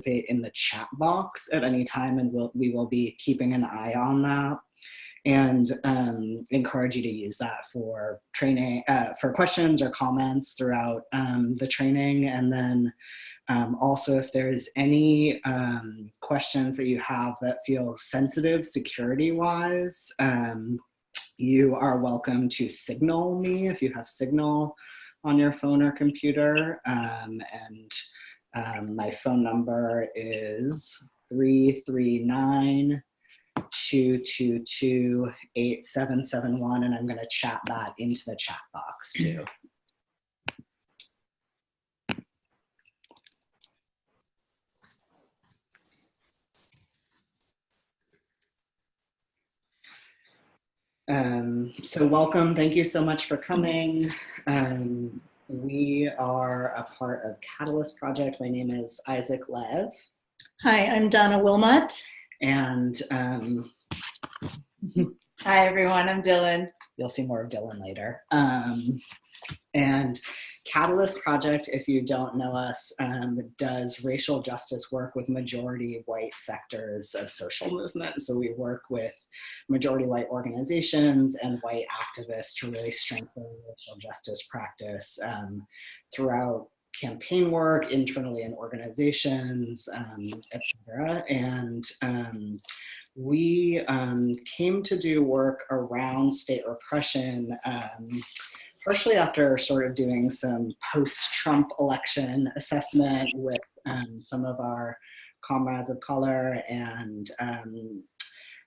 participate in the chat box at any time, and we will be keeping an eye on that, and encourage you to use that for training, for questions or comments throughout the training. And then also, if there's any questions that you have that feel sensitive security-wise, you are welcome to signal me if you have Signal on your phone or computer. My phone number is 339-222-8771, and I'm going to chat that into the chat box too. So welcome, thank you so much for coming. We are a part of Catalyst Project. My name is Isaac Lev. Hi, I'm Donna Wilmot. And hi everyone, I'm Dylan. You'll see more of Dylan later. And Catalyst Project, if you don't know us, does racial justice work with majority white sectors of social movement. So we work with majority white organizations and white activists to really strengthen racial justice practice throughout campaign work, internally in organizations, et cetera. And we came to do work around state repression partially after sort of doing some post-Trump election assessment with some of our comrades of color, and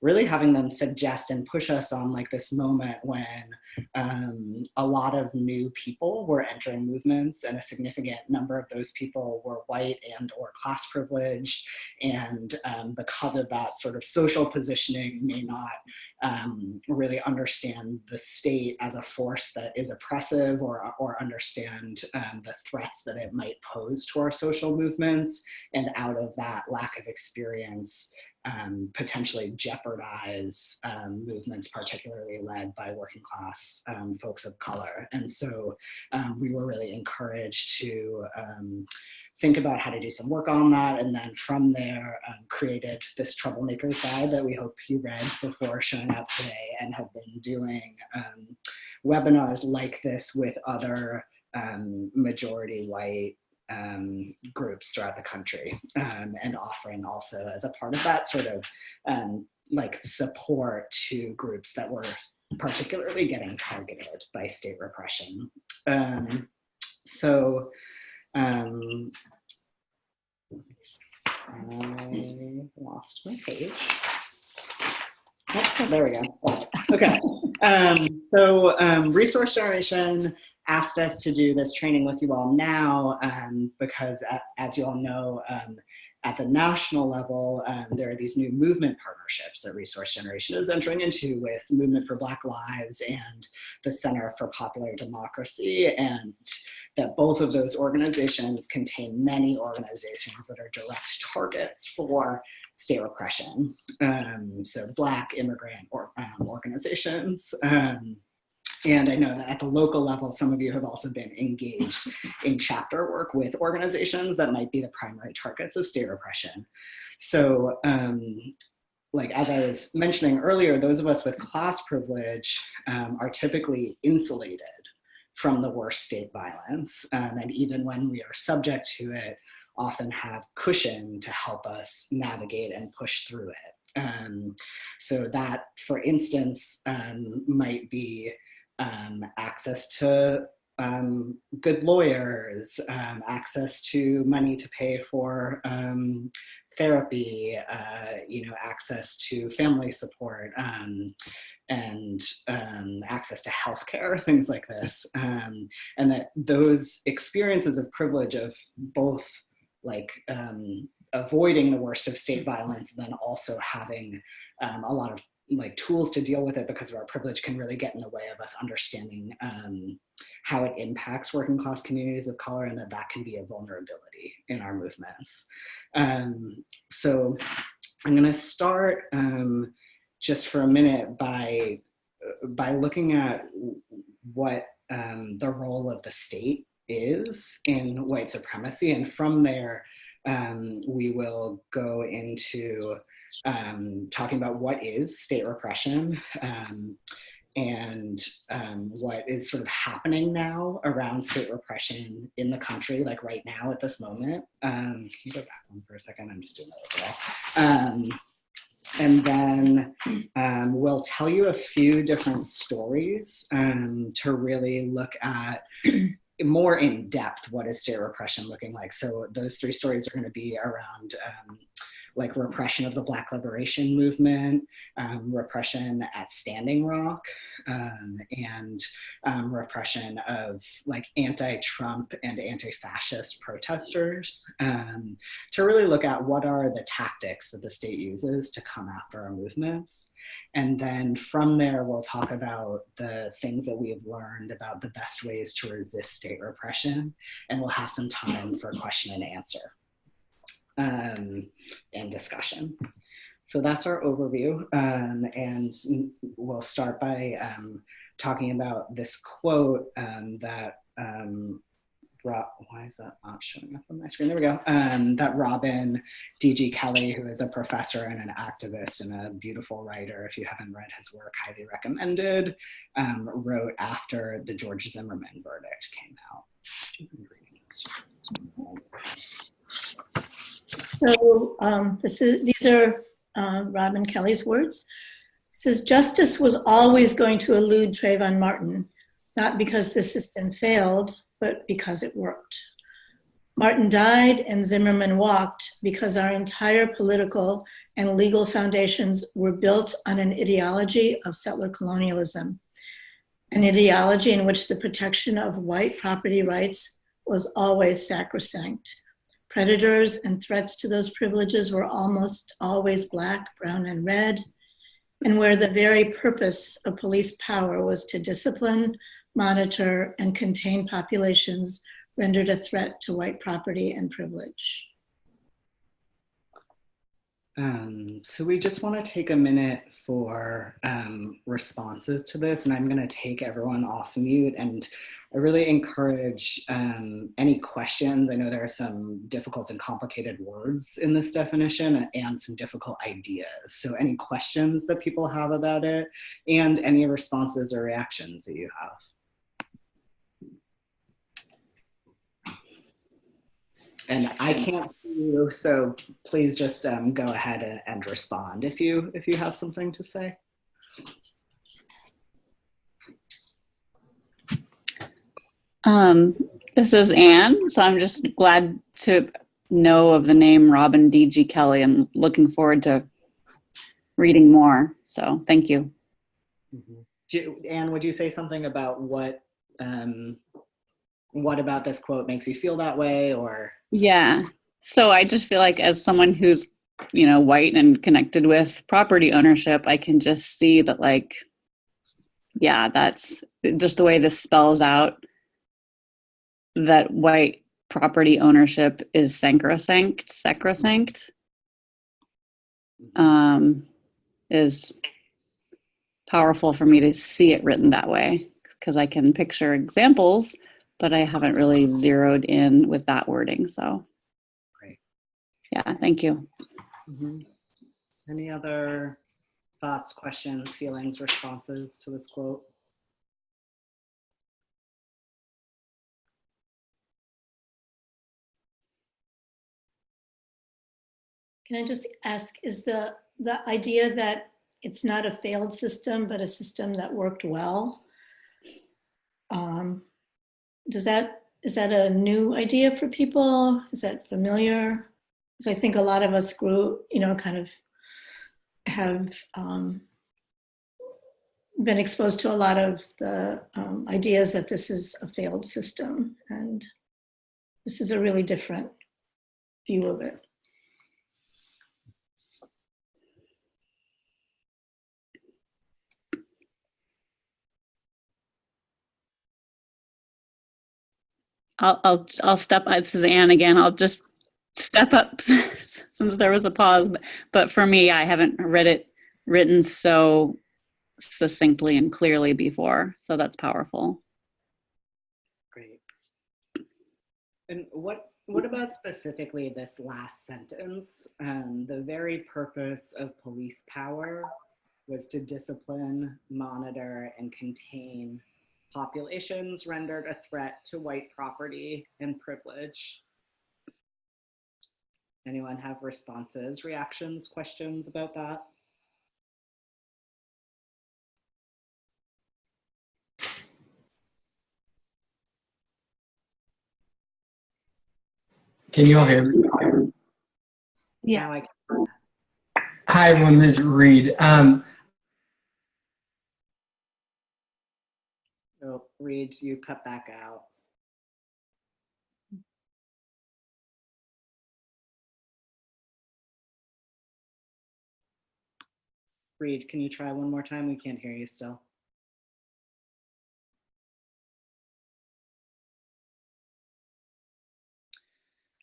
really having them suggest and push us on like this moment when a lot of new people were entering movements, and a significant number of those people were white and or class privileged, and because of that sort of social positioning may not really understand the state as a force that is oppressive, or understand the threats that it might pose to our social movements, and out of that lack of experience potentially jeopardize movements particularly led by working class folks of color. And so we were really encouraged to think about how to do some work on that, and then from there created this Troublemakers Guide that we hope you read before showing up today, and have been doing webinars like this with other majority white groups throughout the country, and offering also as a part of that sort of like support to groups that were particularly getting targeted by state repression. So I lost my page. Oh, there we go. Okay. Resource Generation asked us to do this training with you all now because, as you all know, at the national level, there are these new movement partnerships that Resource Generation is entering into with Movement for Black Lives and the Center for Popular Democracy, and that both of those organizations contain many organizations that are direct targets for state repression. So Black immigrant organizations. And I know that at the local level, some of you have also been engaged in chapter work with organizations that might be the primary targets of state repression. So like as I was mentioning earlier, those of us with class privilege are typically insulated from the worst state violence. And even when we are subject to it, often have cushion to help us navigate and push through it. So that, for instance, might be access to good lawyers, access to money to pay for therapy, access to family support, and access to healthcare, things like this. And that those experiences of privilege of both like avoiding the worst of state violence, and then also having a lot of like tools to deal with it because of our privilege, can really get in the way of us understanding how it impacts working class communities of color, and that can be a vulnerability in our movements. So I'm gonna start just for a minute by looking at what the role of the state is in white supremacy, and from there We will go into talking about what is state repression, and what is sort of happening now around state repression in the country, like right now at this moment. Can you go back one for a second? I'm just doing that overall. And then we'll tell you a few different stories to really look at more in depth what is state repression looking like. So those 3 stories are going to be around like repression of the Black liberation movement, repression at Standing Rock, and repression of like anti-Trump and anti-fascist protesters, to really look at what are the tactics that the state uses to come after our movements. And then from there, we'll talk about the things that we have learned about the best ways to resist state repression, and we'll have some time for question and answer. And discussion. So that's our overview, and we'll start by talking about this quote that why is that not showing up on my screen? There we go. That Robin D.G. Kelley, who is a professor and an activist and a beautiful writer, if you haven't read his work, highly recommended, wrote after the George Zimmerman verdict came out. So these are Robin Kelley's words. It says, "Justice was always going to elude Trayvon Martin, not because the system failed, but because it worked. Martin died and Zimmerman walked because our entire political and legal foundations were built on an ideology of settler colonialism, an ideology in which the protection of white property rights was always sacrosanct. Predators and threats to those privileges were almost always Black, brown, and red, and where the very purpose of police power was to discipline, monitor, and contain populations rendered a threat to white property and privilege." So we just want to take a minute for responses to this, and I'm going to take everyone off mute, and I really encourage any questions. I know there are some difficult and complicated words in this definition and some difficult ideas. So any questions that people have about it, and any responses or reactions that you have. And I can't see you, so please just go ahead and respond if you have something to say. This is Anne, so I'm just glad to know of the name Robin D.G. Kelley. I'm looking forward to reading more, so thank you. Mm-hmm. Anne, would you say something about what about this quote makes you feel that way, or? Yeah, so I just feel like as someone who's, white and connected with property ownership, I can just see that, like, yeah, that's just the way this spells out that white property ownership is sacrosanct, is powerful for me to see it written that way, because I can picture examples, but I haven't really zeroed in with that wording. So, great. Yeah, thank you. Mm-hmm. Any other thoughts, questions, feelings, responses to this quote? Can I just ask, is the idea that it's not a failed system, but a system that worked well, is that a new idea for people? Is that familiar? Because I think a lot of us kind of have been exposed to a lot of the ideas that this is a failed system, and this is a really different view of it. I'll step. This is Anne again. I'll just step up since there was a pause. But for me, I haven't read it written so succinctly and clearly before, so that's powerful. Great. And what what about specifically this last sentence? The very purpose of police power was to discipline, monitor, and contain populations rendered a threat to white property and privilege. Anyone have responses, reactions, questions about that? Can you all hear me? Yeah. Now I can. Hi, everyone. This is Reed. Oh, Reed, you cut back out. Reed, can you try one more time? We can't hear you still.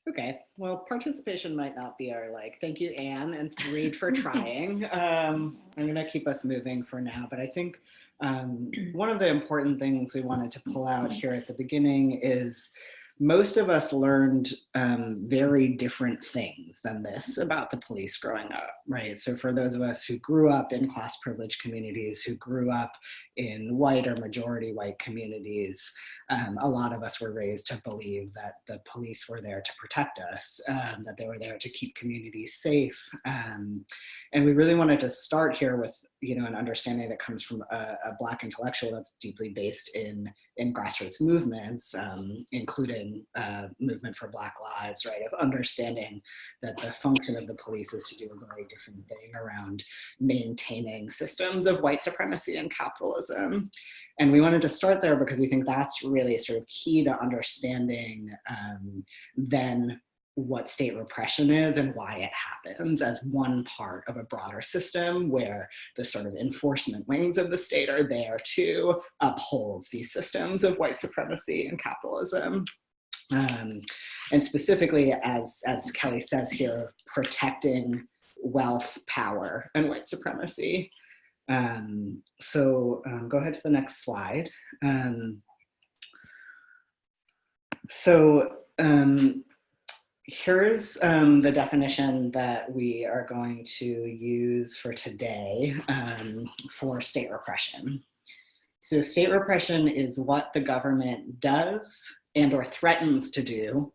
Okay, well, participation might not be our like. Thank you, Anne, and Reed for trying. I'm gonna keep us moving for now, but I think one of the important things we wanted to pull out here at the beginning is most of us learned very different things than this about the police growing up, right? So for those of us who grew up in class privileged communities, who grew up in white or majority white communities, a lot of us were raised to believe that the police were there to protect us, that they were there to keep communities safe. And we really wanted to start here with, you know, an understanding that comes from a Black intellectual that's deeply based in grassroots movements, including movement for Black lives, right? Of understanding that the function of the police is to do a very different thing around maintaining systems of white supremacy and capitalism. And we wanted to start there because we think that's really sort of key to understanding then what state repression is and why it happens as one part of a broader system where the sort of enforcement wings of the state are there to uphold these systems of white supremacy and capitalism. And specifically, as Kelly says here, protecting wealth, power, and white supremacy. So go ahead to the next slide. Here's the definition that we are going to use for today for state repression. So state repression is what the government does and or threatens to do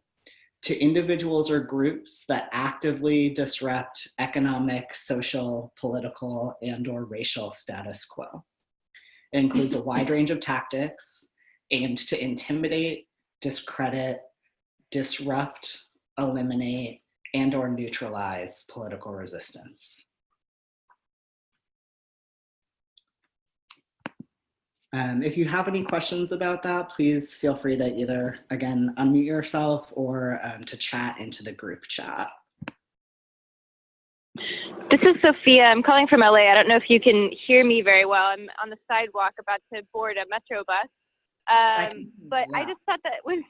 to individuals or groups that actively disrupt economic, social, political, and or racial status quo. It includes a wide range of tactics aimed to intimidate, discredit, disrupt, eliminate, and or neutralize political resistance. If you have any questions about that, please feel free to either, again, unmute yourself or to chat into the group chat. This is Sophia. I'm calling from LA. I don't know if you can hear me very well. I'm on the sidewalk about to board a metro bus. But I just thought that was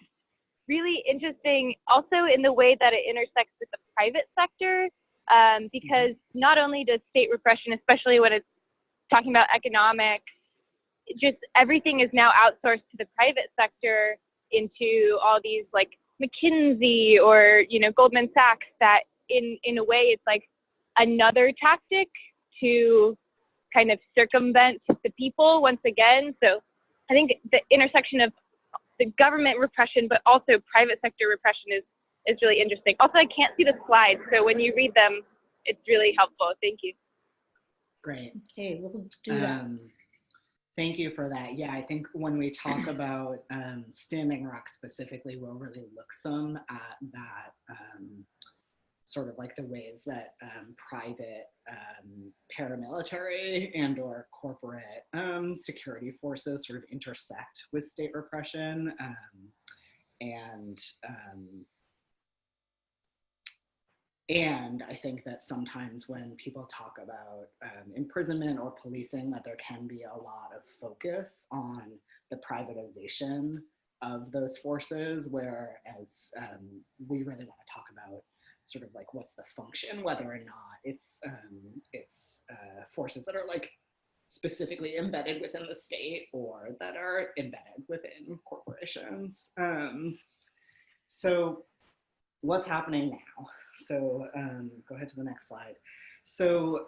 really interesting also in the way that it intersects with the private sector, because not only does state repression, especially when it's talking about economics, just everything is now outsourced to the private sector into all these like McKinsey or, you know, Goldman Sachs, that in a way it's like another tactic to kind of circumvent the people once again. So I think the intersection of the government repression, but also private sector repression is really interesting. Also, I can't see the slides, so when you read them, it's really helpful. Thank you. Great. Okay, we'll do that. Thank you for that. Yeah, I think when we talk about Standing Rock specifically, we'll really look some at that sort of like the ways that private paramilitary and or corporate security forces sort of intersect with state repression. And I think that sometimes when people talk about imprisonment or policing, that there can be a lot of focus on the privatization of those forces, whereas we really want to talk about sort of like what's the function, whether or not it's forces that are like specifically embedded within the state or that are embedded within corporations. So what's happening now? So go ahead to the next slide. So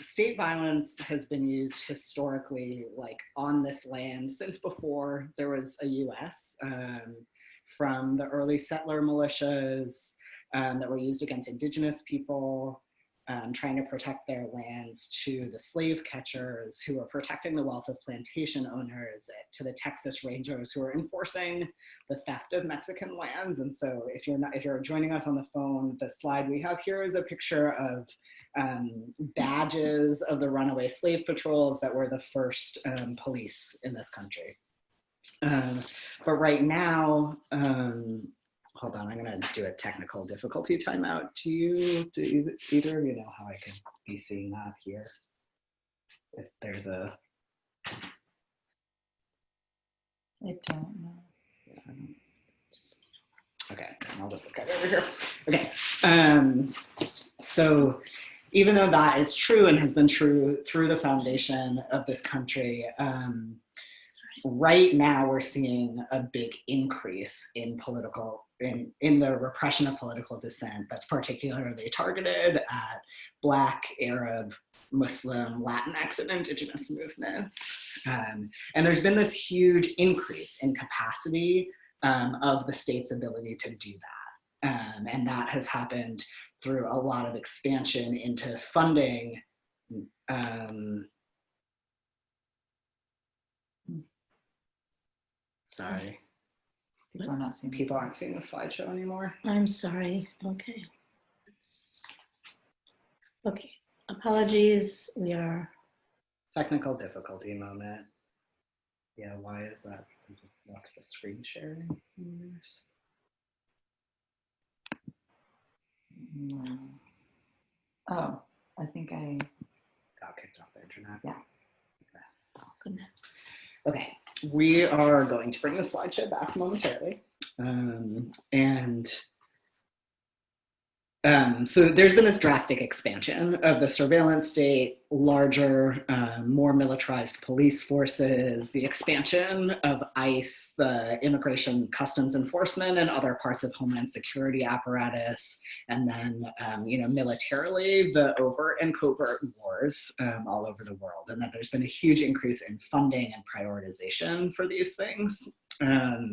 state violence has been used historically, like on this land since before there was a US, from the early settler militias that were used against indigenous people, trying to protect their lands, to the slave catchers who were protecting the wealth of plantation owners, to the Texas Rangers who were enforcing the theft of Mexican lands. And so if you're joining us on the phone, the slide we have here is a picture of badges of the runaway slave patrols that were the first police in this country. But right now, hold on, I'm gonna do a technical difficulty timeout. Do either of you know how I can be seeing that here? If there's a... I don't know. Okay, I'll just look at it over here. Okay, so even though that is true and has been true through the foundation of this country, right now we're seeing a big increase in in the repression of political dissent that's particularly targeted at Black, Arab, Muslim, Latinx, and Indigenous movements. And there's been this huge increase in capacity of the state's ability to do that. And that has happened through a lot of expansion into funding. Sorry. People aren't seeing the slideshow anymore. I'm sorry. Okay. Okay. Apologies. We are... Technical difficulty moment. Yeah, why is that? I just watched the screen sharing. No. Oh, I think I Got kicked off the internet. Yeah. Okay. Oh, goodness. Okay, we are going to bring the slideshow back momentarily. So there's been this drastic expansion of the surveillance state, larger, more militarized police forces, the expansion of ICE, the Immigration Customs Enforcement, and other parts of Homeland Security apparatus, and then, militarily, the overt and covert wars all over the world. And that there's been a huge increase in funding and prioritization for these things. I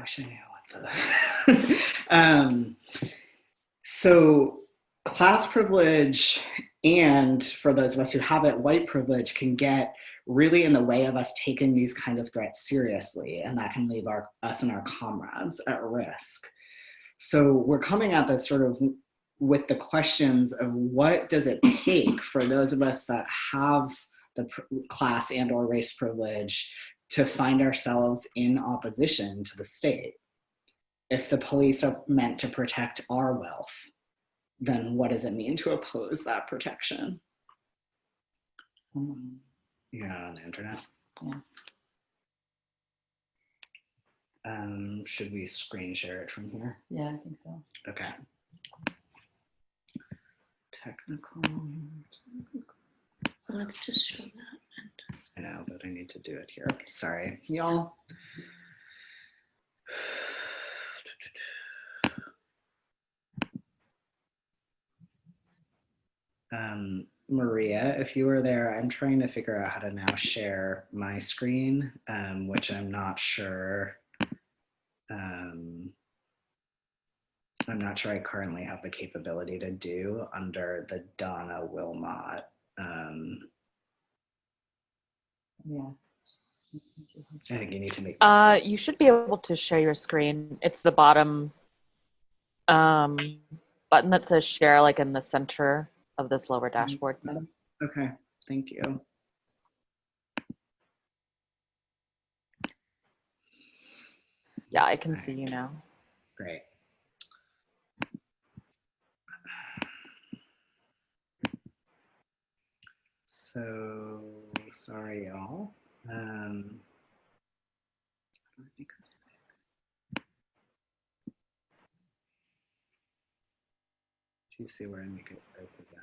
wish I knew. So class privilege, and for those of us who have it, white privilege, can get really in the way of us taking these kind of threats seriously, and that can leave us and our comrades at risk. So we're coming at this sort of with the questions of what does it take for those of us that have the class and or race privilege to find ourselves in opposition to the state. If the police are meant to protect our wealth, then what does it mean to oppose that protection? You're not on the internet? Yeah. Should we screen share it from here? Yeah, I think so. Okay. Technical. Let's just show that. I know, but I need to do it here. Sorry, y'all. Maria, if you were there, I'm trying to figure out how to now share my screen, which I'm not sure. I'm not sure I currently have the capability to do under the Donna Wilmot. Yeah. I think you need to make. You should be able to share your screen. It's the bottom button that says share, like in the center of this lower dashboard. Okay, thank you. Yeah, I can see you now. Great. So sorry, y'all. Do you see where I make it represent?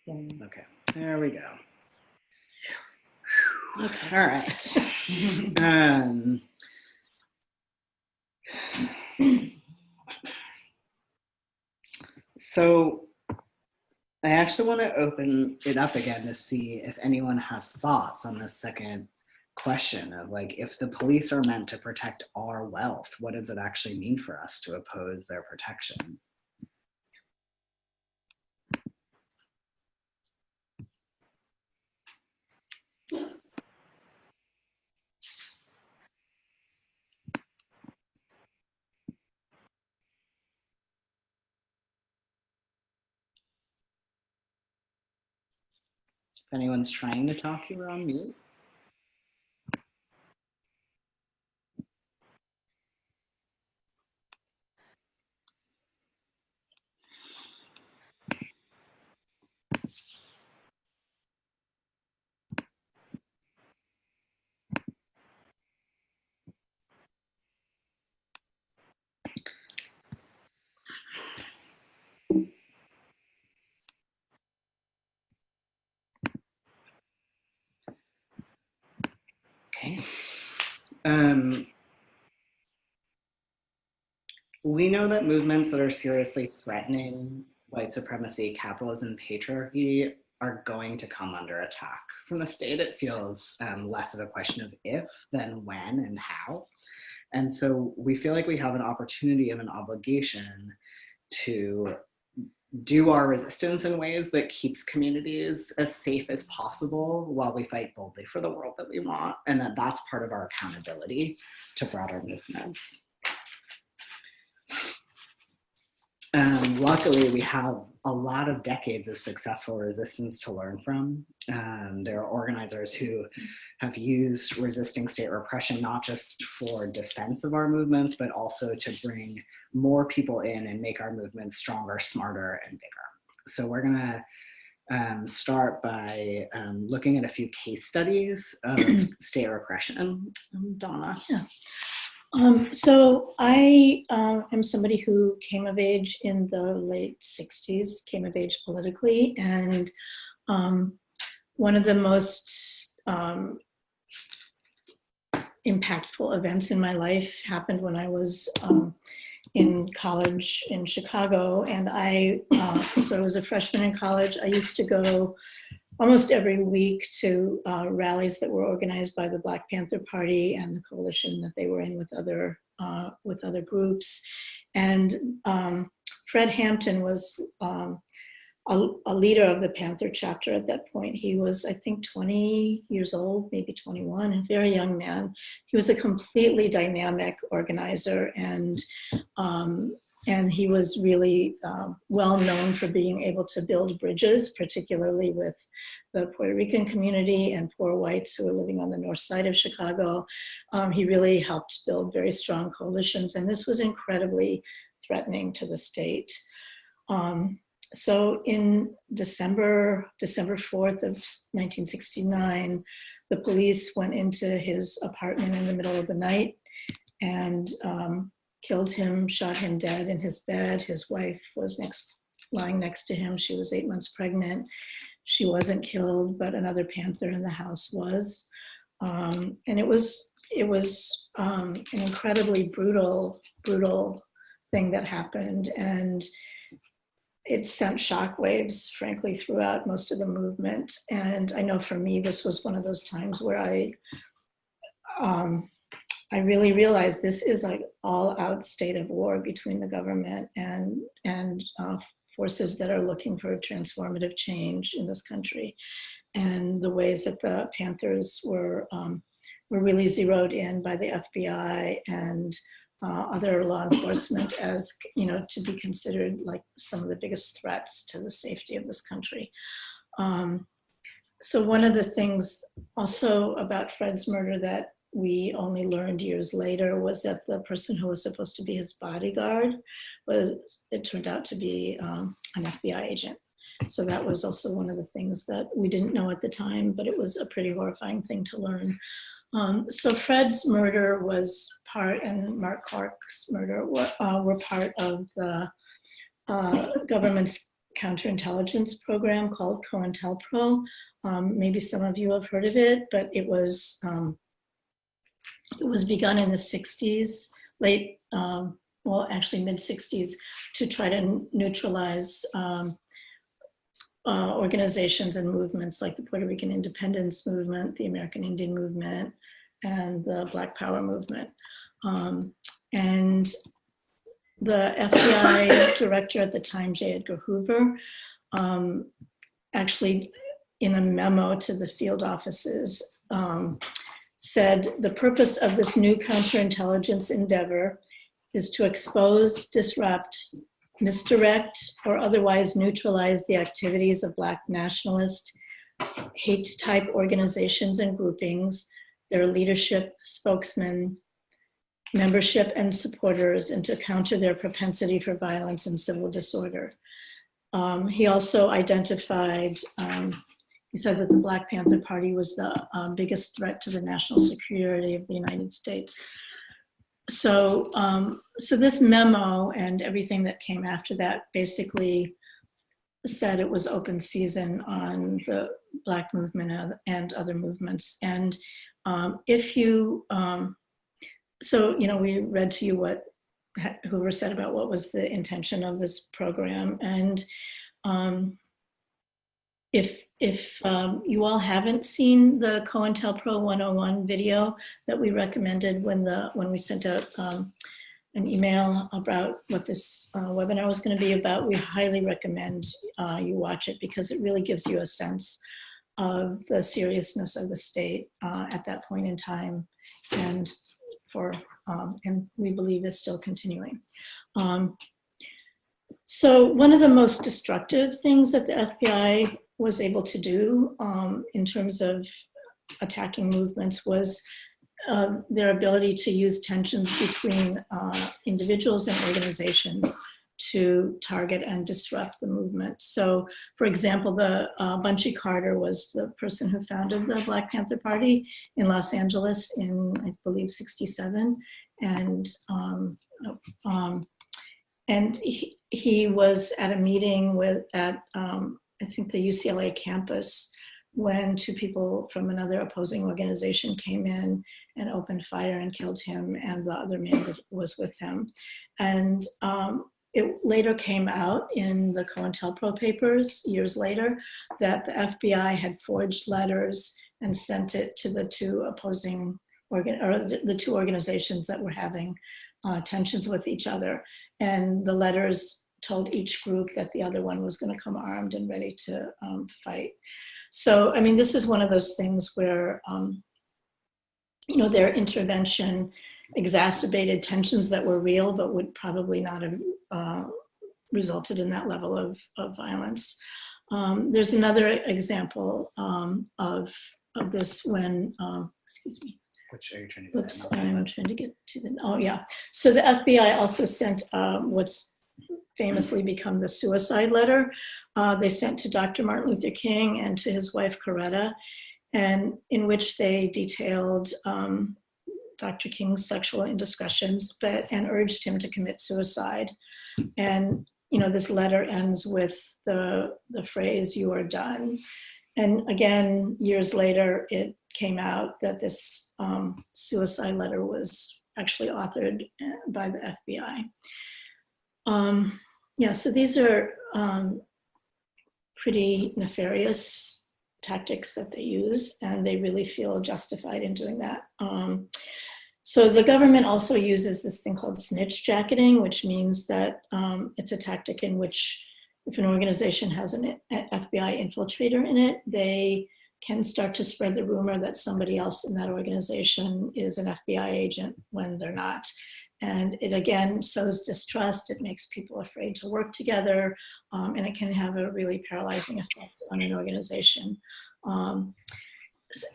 Yeah. Okay, there we go. Okay, all right. So I actually want to open it up again to see if anyone has thoughts on this second question of like, if the police are meant to protect our wealth, what does it actually mean for us to oppose their protection? If anyone's trying to talk, you were on mute. Okay. We know that movements that are seriously threatening white supremacy, capitalism, patriarchy are going to come under attack from the state. It feels less of a question of if than when and how. And so we feel like we have an opportunity and an obligation to do our resistance in ways that keeps communities as safe as possible while we fight boldly for the world that we want, and that's part of our accountability to broader movements. Luckily, we have a lot of decades of successful resistance to learn from. There are organizers who have used resisting state repression not just for defense of our movements, but also to bring more people in and make our movements stronger, smarter, and bigger. So we're gonna start by looking at a few case studies of state repression. Donna. Yeah. So I am somebody who came of age in the late 60s, came of age politically, and one of the most impactful events in my life happened when I was in college in Chicago, and so I was a freshman in college. I used to go almost every week to rallies that were organized by the Black Panther Party and the coalition that they were in with other groups. And Fred Hampton was a leader of the Panther chapter at that point. He was, I think, 20 years old, maybe 21, a very young man. He was a completely dynamic organizer, and he was really well known for being able to build bridges, particularly with the Puerto Rican community and poor whites who were living on the north side of Chicago. He really helped build very strong coalitions, and this was incredibly threatening to the state. So in December 4th of 1969, the police went into his apartment in the middle of the night and killed him, shot him dead in his bed. His wife was lying next to him. She was 8 months pregnant. She wasn't killed, but another Panther in the house was. And it was an incredibly brutal thing that happened. And it sent shockwaves, frankly, throughout most of the movement. And I know for me, this was one of those times where I really realized this is like all out state of war between the government and forces that are looking for transformative change in this country. And the ways that the Panthers were really zeroed in by the FBI and other law enforcement as, to be considered like some of the biggest threats to the safety of this country. So one of the things also about Fred's murder that we only learned years later was that the person who was supposed to be his bodyguard it turned out to be an FBI agent. So that was also one of the things that we didn't know at the time, but it was a pretty horrifying thing to learn. So Fred's murder was and Mark Clark's murder were part of the government's counterintelligence program called COINTELPRO. Maybe some of you have heard of it, but it was begun in the 60s, well, actually mid-60s, to try to neutralize organizations and movements like the Puerto Rican Independence Movement, the American Indian Movement, and the Black Power Movement. And the FBI director at the time, J. Edgar Hoover, actually in a memo to the field offices said the purpose of this new counterintelligence endeavor is to expose, disrupt, misdirect, or otherwise neutralize the activities of Black nationalist, hate-type organizations and groupings, their leadership, spokesmen, membership, and supporters, and to counter their propensity for violence and civil disorder. He also identified, he said that the Black Panther Party was the biggest threat to the national security of the United States. So, so this memo and everything that came after that basically said it was open season on the Black movement and other movements. And if you, so, you know, we read to you what Hoover said about what was the intention of this program. And if you all haven't seen the COINTELPRO 101 video that we recommended when we sent out an email about what this webinar was going to be about, we highly recommend you watch it, because it really gives you a sense of the seriousness of the state at that point in time, and and we believe is still continuing. So one of the most destructive things that the FBI was able to do in terms of attacking movements was their ability to use tensions between individuals and organizations to target and disrupt the movement. So, for example, the Bunchy Carter was the person who founded the Black Panther Party in Los Angeles in, I believe, '67, and he was at a meeting at I think the UCLA campus when two people from another opposing organization came in and opened fire and killed him and the other man that was with him. And it later came out in the COINTELPRO papers years later that the FBI had forged letters and sent it to the two opposing the two organizations that were having tensions with each other. And the letters told each group that the other one was going to come armed and ready to fight. So, I mean, this is one of those things where, you know, their intervention exacerbated tensions that were real, but would probably not have resulted in that level of violence. There's another example of this when, excuse me. Which are you trying to get? Oops, I'm trying to get to the, oh yeah. So the FBI also sent what's famously become the suicide letter. They sent to Dr. Martin Luther King and to his wife Coretta, and in which they detailed Dr. King's sexual indiscretions, and urged him to commit suicide. And you know, this letter ends with the phrase, "You are done." And again, years later, it came out that this suicide letter was actually authored by the FBI. Yeah, so these are pretty nefarious tactics that they use, and they really feel justified in doing that. So the government also uses this thing called snitch jacketing, which means that it's a tactic in which if an organization has an FBI infiltrator in it, they can start to spread the rumor that somebody else in that organization is an FBI agent when they're not. And it again sows distrust, it makes people afraid to work together, and it can have a really paralyzing effect on an organization.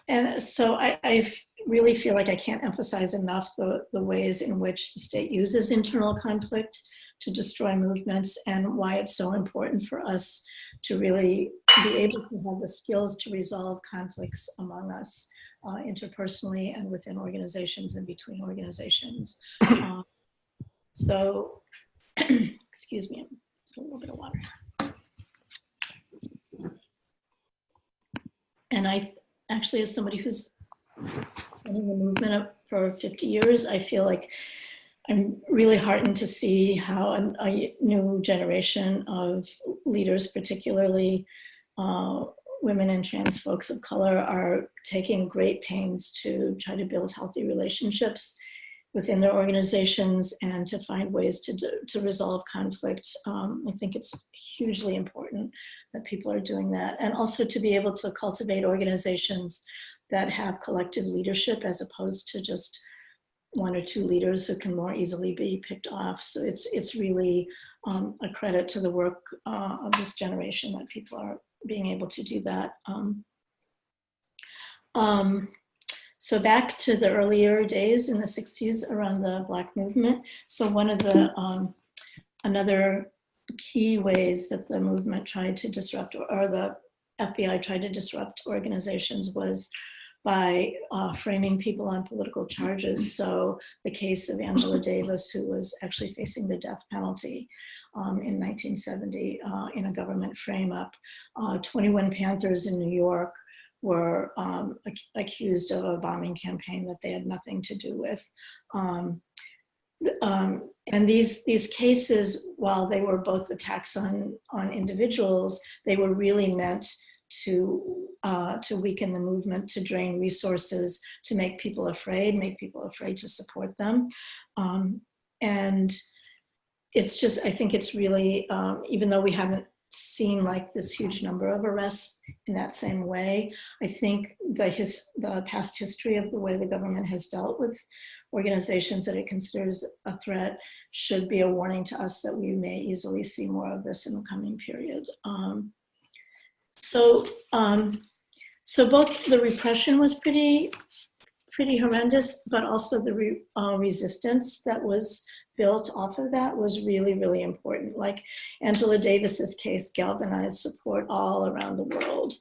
And so I really feel like I can't emphasize enough the ways in which the state uses internal conflict to destroy movements, and why it's so important for us to really be able to have the skills to resolve conflicts among us interpersonally and within organizations and between organizations. So, excuse me, a little bit of water. And I actually, as somebody who's been in the movement for 50 years, I feel like I'm really heartened to see how a new generation of leaders, particularly women and trans folks of color, are taking great pains to try to build healthy relationships within their organizations and to find ways to resolve conflict. I think it's hugely important that people are doing that, and also to be able to cultivate organizations that have collective leadership as opposed to just one or two leaders who can more easily be picked off. So it's really a credit to the work of this generation that people are being able to do that. So back to the earlier days in the 60s around the Black movement. So one of the, another key ways that the movement tried to disrupt, or the FBI tried to disrupt organizations, was by framing people on political charges. So the case of Angela Davis, who was actually facing the death penalty in 1970 in a government frame-up. 21 Panthers in New York were accused of a bombing campaign that they had nothing to do with. And these cases, while they were both attacks on individuals, they were really meant to weaken the movement, to drain resources, to make people afraid to support them. And it's just, I think it's really, even though we haven't seen like this huge number of arrests in that same way, I think the past history of the way the government has dealt with organizations that it considers a threat should be a warning to us that we may easily see more of this in the coming period. So both the repression was pretty horrendous, but also the resistance that was built off of that was really, really important. Like Angela Davis's case galvanized support all around the world.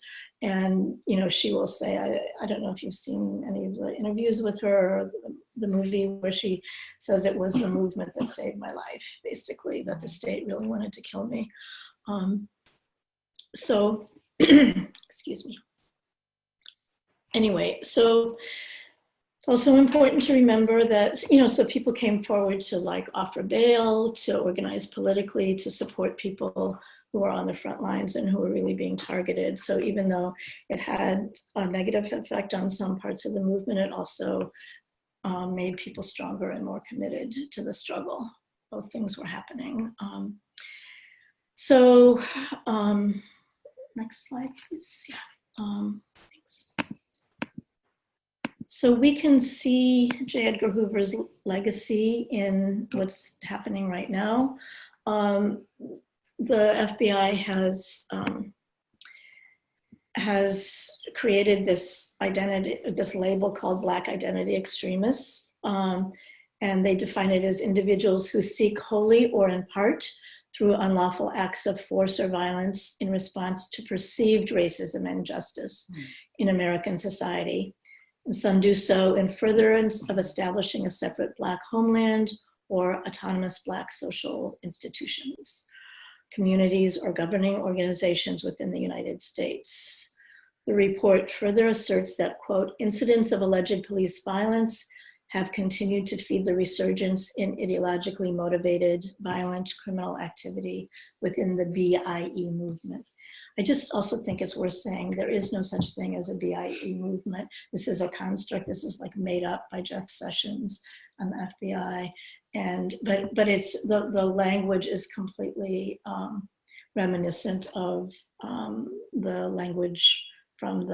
And, you know, she will say, I don't know if you've seen any of the interviews with her, or the movie where she says it was the movement that saved my life, basically, that the state really wanted to kill me. Excuse me. Anyway, so it's also important to remember that, you know, so people came forward to like offer bail, to organize politically, to support people who are on the front lines and who are really being targeted. So even though it had a negative effect on some parts of the movement, it also made people stronger and more committed to the struggle. Both things were happening. Next slide, please. Yeah. Thanks. So we can see J. Edgar Hoover's legacy in what's happening right now. The FBI has created this identity, this label called Black identity extremists, and they define it as individuals who seek wholly or in part through unlawful acts of force or violence in response to perceived racism and injustice in American society. And some do so in furtherance of establishing a separate Black homeland or autonomous Black social institutions, communities, or governing organizations within the United States. The report further asserts that, quote, incidents of alleged police violence have continued to feed the resurgence in ideologically motivated violent criminal activity within the BIE movement. I just also think it's worth saying there is no such thing as a BIE movement. This is a construct. This is like made up by Jeff Sessions and the FBI. But it's the language is completely reminiscent of the language from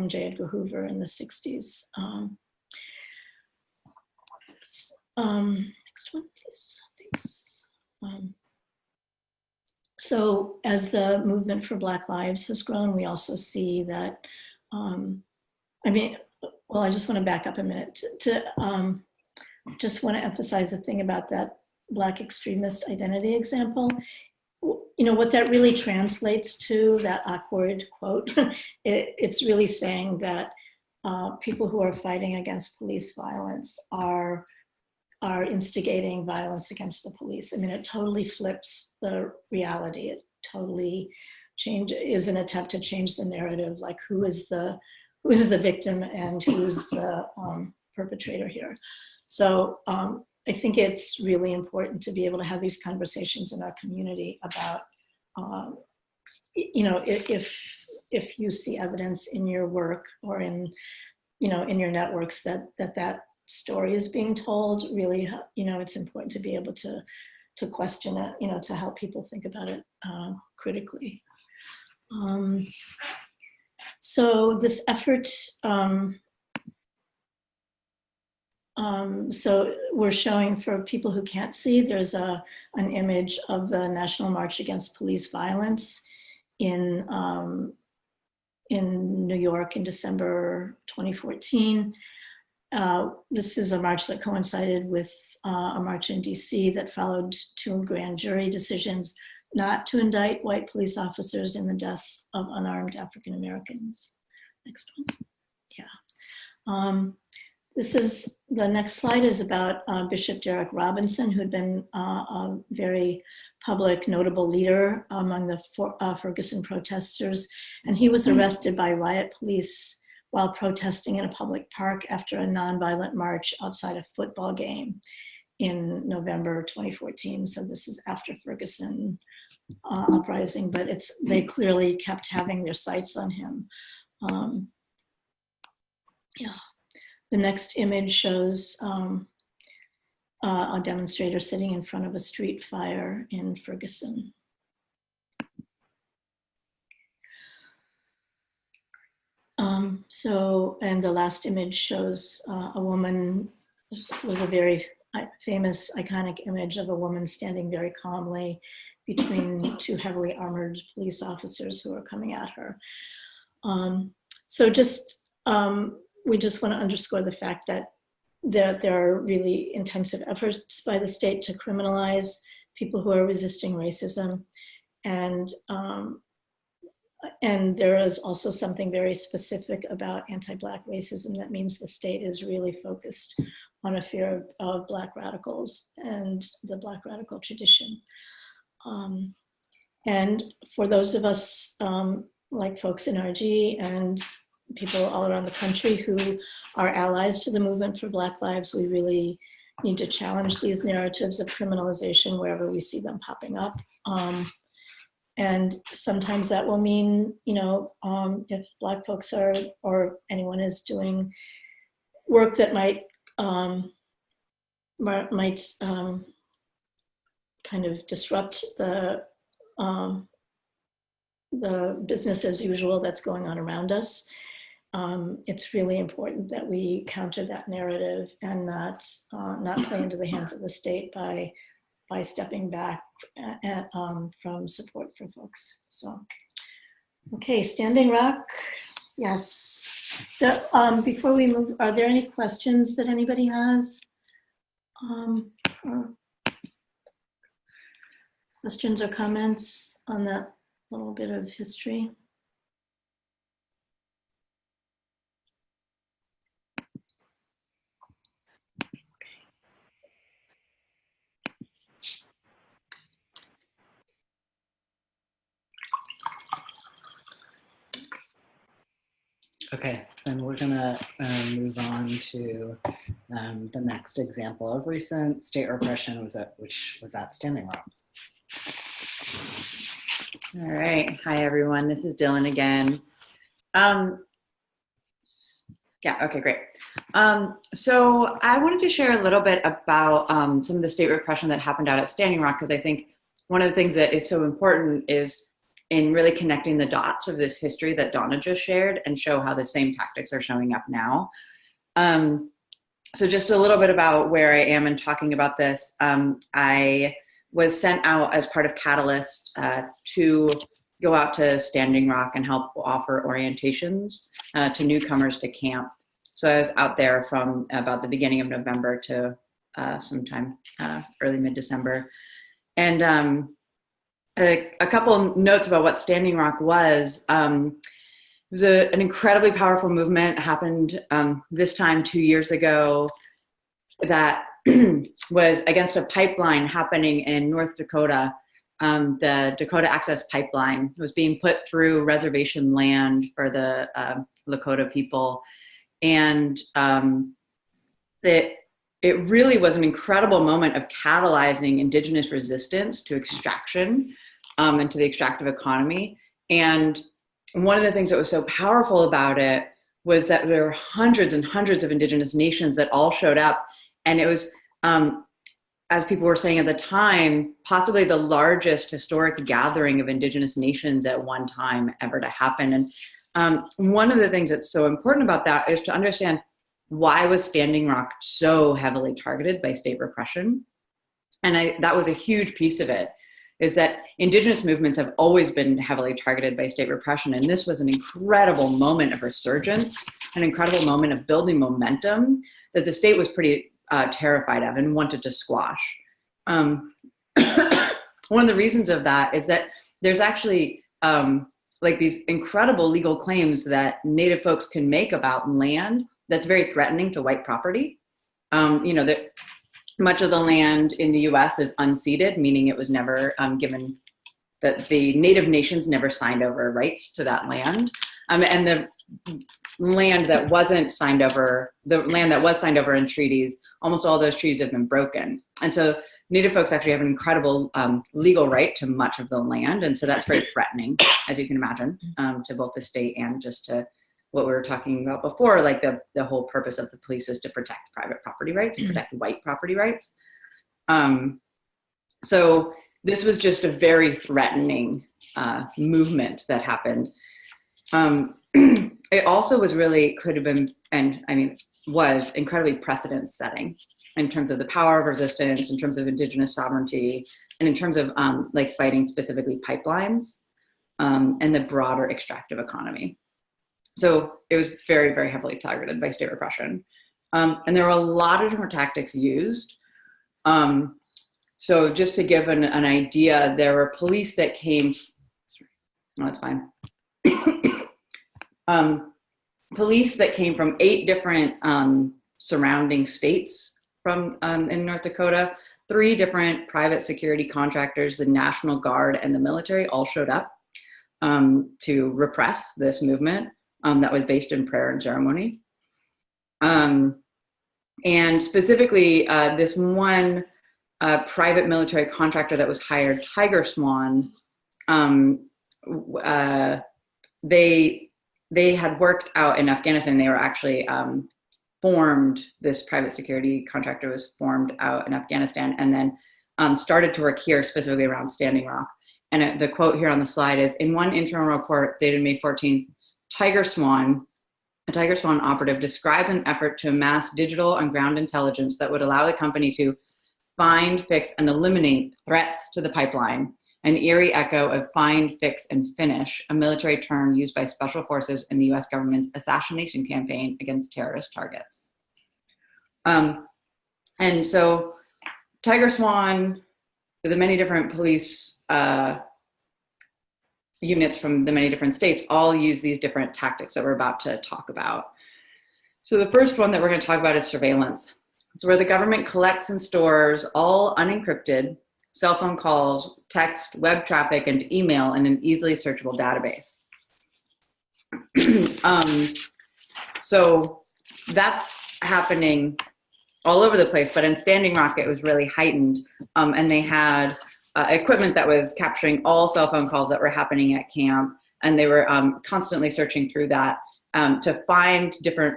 J. Edgar Hoover in the 60s. Next one, please. Thanks. So as the movement for Black Lives has grown, we also see that, I just want to back up a minute just want to emphasize the thing about that Black extremist identity example. You know, what that really translates to, that awkward quote, it's really saying that people who are fighting against police violence are instigating violence against the police. I mean, it totally flips the reality. It totally is an attempt to change the narrative, like who is the victim and who's the perpetrator here. So I think it's really important to be able to have these conversations in our community about, if you see evidence in your work or in your networks that story is being told, really, it's important to be able to question it, to help people think about it critically. So this effort, so we're showing, for people who can't see, there's an image of the National March Against Police Violence in New York in December 2014. This is a march that coincided with a march in DC that followed 2 grand jury decisions not to indict white police officers in the deaths of unarmed African Americans. Next one. Yeah. The next slide is about Bishop Derek Robinson, who had been a very public, notable leader among the Ferguson protesters. And he was arrested by riot police while protesting in a public park after a nonviolent march outside a football game in November 2014. So this is after Ferguson uprising, but they clearly kept having their sights on him. Yeah. The next image shows a demonstrator sitting in front of a street fire in Ferguson. And the last image shows a woman, was a very famous, iconic image of a woman standing very calmly between 2 heavily armored police officers who are coming at her. We just want to underscore the fact that there are really intensive efforts by the state to criminalize people who are resisting racism. And there is also something very specific about anti-Black racism that means the state is really focused on a fear of Black radicals and the Black radical tradition. And for those of us like folks in RG and people all around the country who are allies to the movement for Black lives, we really need to challenge these narratives of criminalization wherever we see them popping up. And sometimes that will mean, if Black folks or anyone is doing work that might kind of disrupt the business as usual that's going on around us. It's really important that we counter that narrative and not play into the hands of the state by stepping back from support for folks. So, okay, Standing Rock, yes. Before we move, are there any questions that anybody has? Or questions or comments on that little bit of history? Okay, then we're gonna move on to the next example of recent state repression, which was at Standing Rock. All right, hi everyone, this is Dylan again. Yeah, okay, great. So I wanted to share a little bit about some of the state repression that happened out at Standing Rock, because I think one of the things that is so important is in really connecting the dots of this history that Donna just shared and show how the same tactics are showing up now. So just a little bit about where I am in talking about this. I was sent out as part of Catalyst to go out to Standing Rock and help offer orientations to newcomers to camp. So I was out there from about the beginning of November to sometime early mid-December. And a couple notes about what Standing Rock was. It was an incredibly powerful movement. It happened this time 2 years ago that was against a pipeline happening in North Dakota the Dakota Access Pipeline was being put through reservation land for the Lakota people. And it really was an incredible moment of catalyzing indigenous resistance to extraction and to the extractive economy. And one of the things that was so powerful about it was that there were hundreds and hundreds of indigenous nations that all showed up. And it was, as people were saying at the time, possibly the largest historic gathering of indigenous nations at one time ever to happen. And one of the things that's so important about that is to understand, why was Standing Rock so heavily targeted by state repression? And that was a huge piece of it, is that indigenous movements have always been heavily targeted by state repression. And this was an incredible moment of resurgence, an incredible moment of building momentum that the state was pretty terrified of and wanted to squash. One of the reasons of that is that there's actually like these incredible legal claims that Native folks can make about land that's very threatening to white property. You know, that much of the land in the US is unceded, meaning it was never given, that the Native nations never signed over rights to that land. And the land that wasn't signed over, the land that was signed over in treaties, almost all those treaties have been broken. And so Native folks actually have an incredible legal right to much of the land. And so that's very threatening, as you can imagine, to both the state and just to what we were talking about before, like the whole purpose of the police is to protect private property rights and protect white property rights. So this was just a very threatening movement that happened. It also was really, could have been, and I mean, was incredibly precedent setting in terms of the power of resistance, in terms of indigenous sovereignty, and in terms of like fighting specifically pipelines and the broader extractive economy. So it was very, very heavily targeted by state repression. And there were a lot of different tactics used. So just to give an idea, there were police that came, no, it's fine. Police that came from 8 different surrounding states from in North Dakota. 3 different private security contractors, the National Guard and the military, all showed up to repress this movement that was based in prayer and ceremony. And specifically, this one private military contractor that was hired, Tiger Swan, they had worked out in Afghanistan. They were actually formed, this private security contractor was formed out in Afghanistan, and then started to work here specifically around Standing Rock. And the quote here on the slide is, in one internal report dated May 14th, a Tiger Swan operative described an effort to amass digital and ground intelligence that would allow the company to find, fix, and eliminate threats to the pipeline, an eerie echo of find, fix, and finish, a military term used by special forces in the US government's assassination campaign against terrorist targets. And so Tiger Swan, the many different police units from the many different states, all use these different tactics that we're about to talk about. So the first one that we're going to talk about is surveillance. It's where the government collects and stores all unencrypted cell phone calls, text, web traffic, and email in an easily searchable database. So that's happening all over the place, but in Standing Rock, it was really heightened. And they had equipment that was capturing all cell phone calls that were happening at camp. And they were constantly searching through that to find different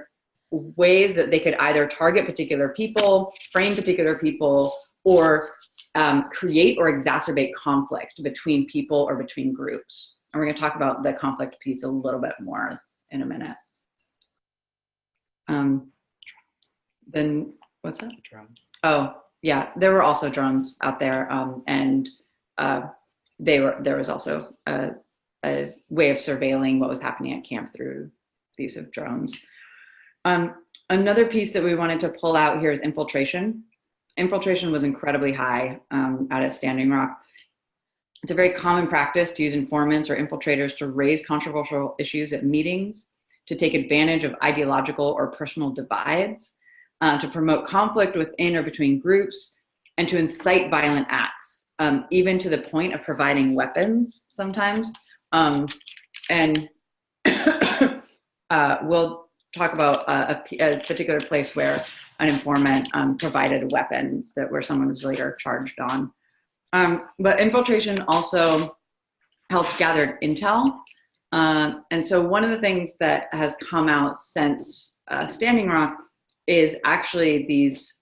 ways that they could either target particular people, frame particular people, or create or exacerbate conflict between people or between groups. And we're going to talk about the conflict piece a little bit more in a minute. Then what's that? Drone. Oh, yeah, there were also drones out there, and there was also a way of surveilling what was happening at camp through the use of drones. Another piece that we wanted to pull out here is infiltration. Infiltration was incredibly high out at Standing Rock. It's a very common practice to use informants or infiltrators to raise controversial issues at meetings, to take advantage of ideological or personal divides, to promote conflict within or between groups, and to incite violent acts. even to the point of providing weapons sometimes. And we'll talk about a particular place where an informant provided a weapon where someone was later charged on. But infiltration also helped gather intel. And so one of the things that has come out since Standing Rock is actually these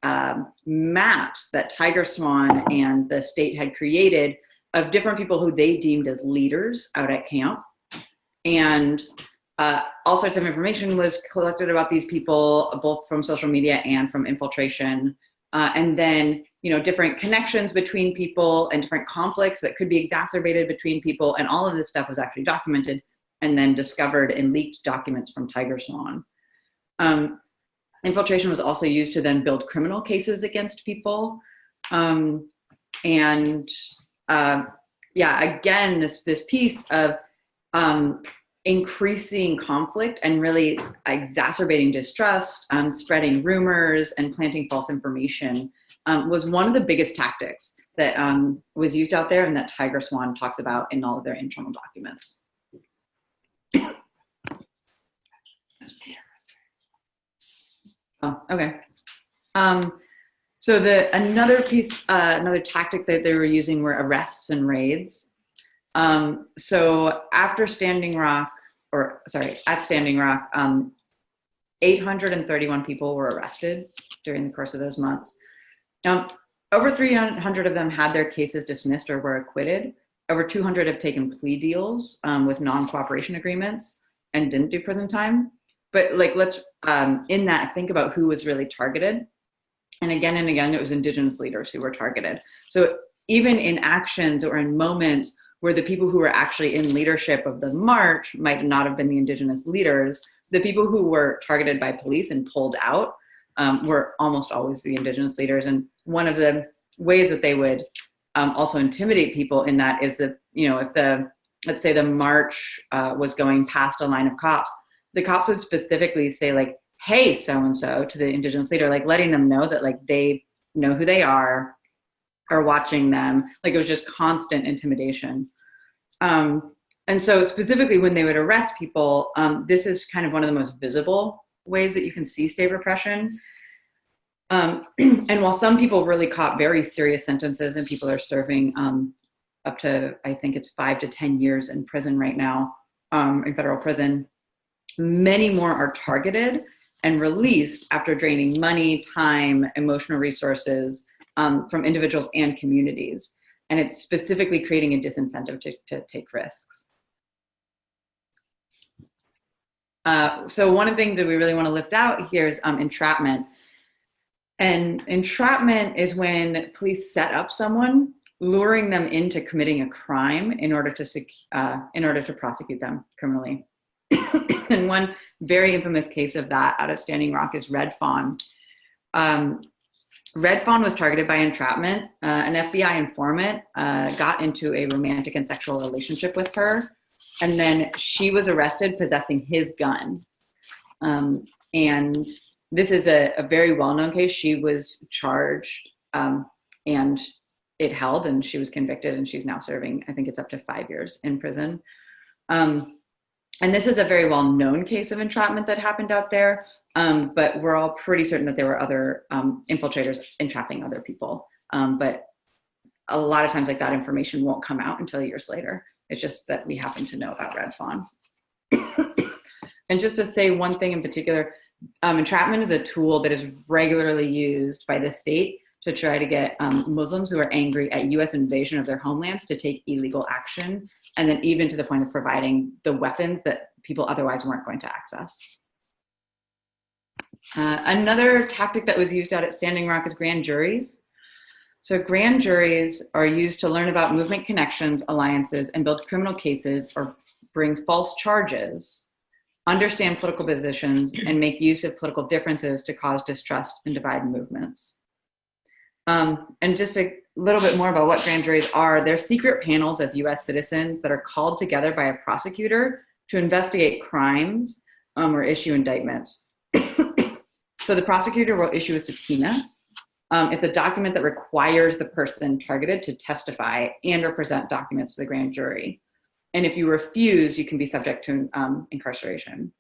maps that Tiger Swan and the state had created of different people who they deemed as leaders out at camp. And all sorts of information was collected about these people, both from social media and from infiltration. And then, different connections between people and different conflicts that could be exacerbated between people. And all of this stuff was actually documented and then discovered in leaked documents from Tiger Swan. Infiltration was also used to then build criminal cases against people. Again, this piece of increasing conflict and really exacerbating distrust, spreading rumors and planting false information was one of the biggest tactics that was used out there and that Tiger Swan talks about in all of their internal documents. Oh, okay. So another tactic that they were using were arrests and raids. So at Standing Rock, 831 people were arrested during the course of those months. Over 300 of them had their cases dismissed or were acquitted. Over 200 have taken plea deals with non-cooperation agreements and didn't do prison time. But let's in that think about who was really targeted. And again, it was Indigenous leaders who were targeted. So even in actions or in moments where the people who were actually in leadership of the march might not have been the Indigenous leaders, the people who were targeted by police and pulled out were almost always the Indigenous leaders. And one of the ways that they would also intimidate people in that is that, if let's say the march was going past a line of cops, the cops would specifically say hey, so-and-so to the Indigenous leader, letting them know that they know who they are watching them. It was just constant intimidation. And so specifically when they would arrest people, this is kind of one of the most visible ways that you can see state repression. And while some people really caught very serious sentences and people are serving up to, I think it's 5 to 10 years in prison right now, in federal prison, many more are targeted and released after draining money, time, emotional resources from individuals and communities. And it's specifically creating a disincentive to take risks. So one of the things that we really want to lift out here is entrapment. And entrapment is when police set up someone, luring them into committing a crime in order to prosecute them criminally. And one very infamous case of that out of Standing Rock is Red Fawn. Red Fawn was targeted by entrapment. An FBI informant got into a romantic and sexual relationship with her, and then she was arrested possessing his gun. And this is a very well-known case. She was charged and it held, and she was convicted, and she's now serving, I think it's up to 5 years in prison. And this is a very well-known case of entrapment that happened out there, but we're all pretty certain that there were other infiltrators entrapping other people. But a lot of times that information won't come out until years later. It's just that we happen to know about Red Fawn. And just to say one thing in particular, entrapment is a tool that is regularly used by the state to try to get Muslims who are angry at US invasion of their homelands to take illegal action, and then even to the point of providing the weapons that people otherwise weren't going to access. Another tactic that was used out at Standing Rock is grand juries. So grand juries are used to learn about movement connections, alliances, and build criminal cases or bring false charges, understand political positions, and make use of political differences to cause distrust and divide movements. And just a little bit more about what grand juries are. They're secret panels of US citizens that are called together by a prosecutor to investigate crimes or issue indictments. So the prosecutor will issue a subpoena It's a document that requires the person targeted to testify and or present documents to the grand jury. And if you refuse, you can be subject to incarceration.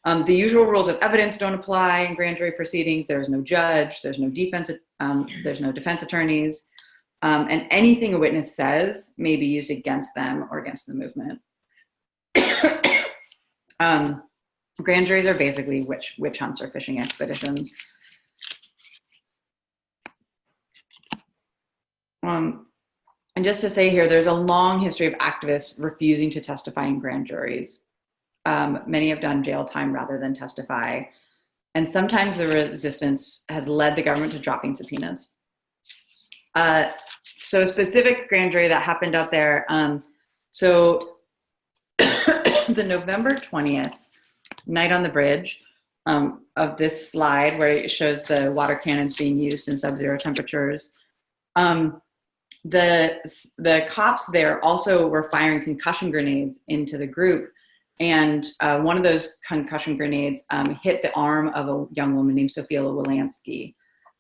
The usual rules of evidence don't apply in grand jury proceedings. There's no judge, there's no defense attorneys, and anything a witness says may be used against them or against the movement. Grand juries are basically witch hunts or fishing expeditions. And just to say here, there's a long history of activists refusing to testify in grand juries. Many have done jail time rather than testify. And sometimes the resistance has led the government to dropping subpoenas. So a specific grand jury that happened out there. So the November 20th night on the bridge of this slide where it shows the water cannons being used in sub-zero temperatures. The cops there also were firing concussion grenades into the group. And one of those concussion grenades hit the arm of a young woman named Sophia Wolanski.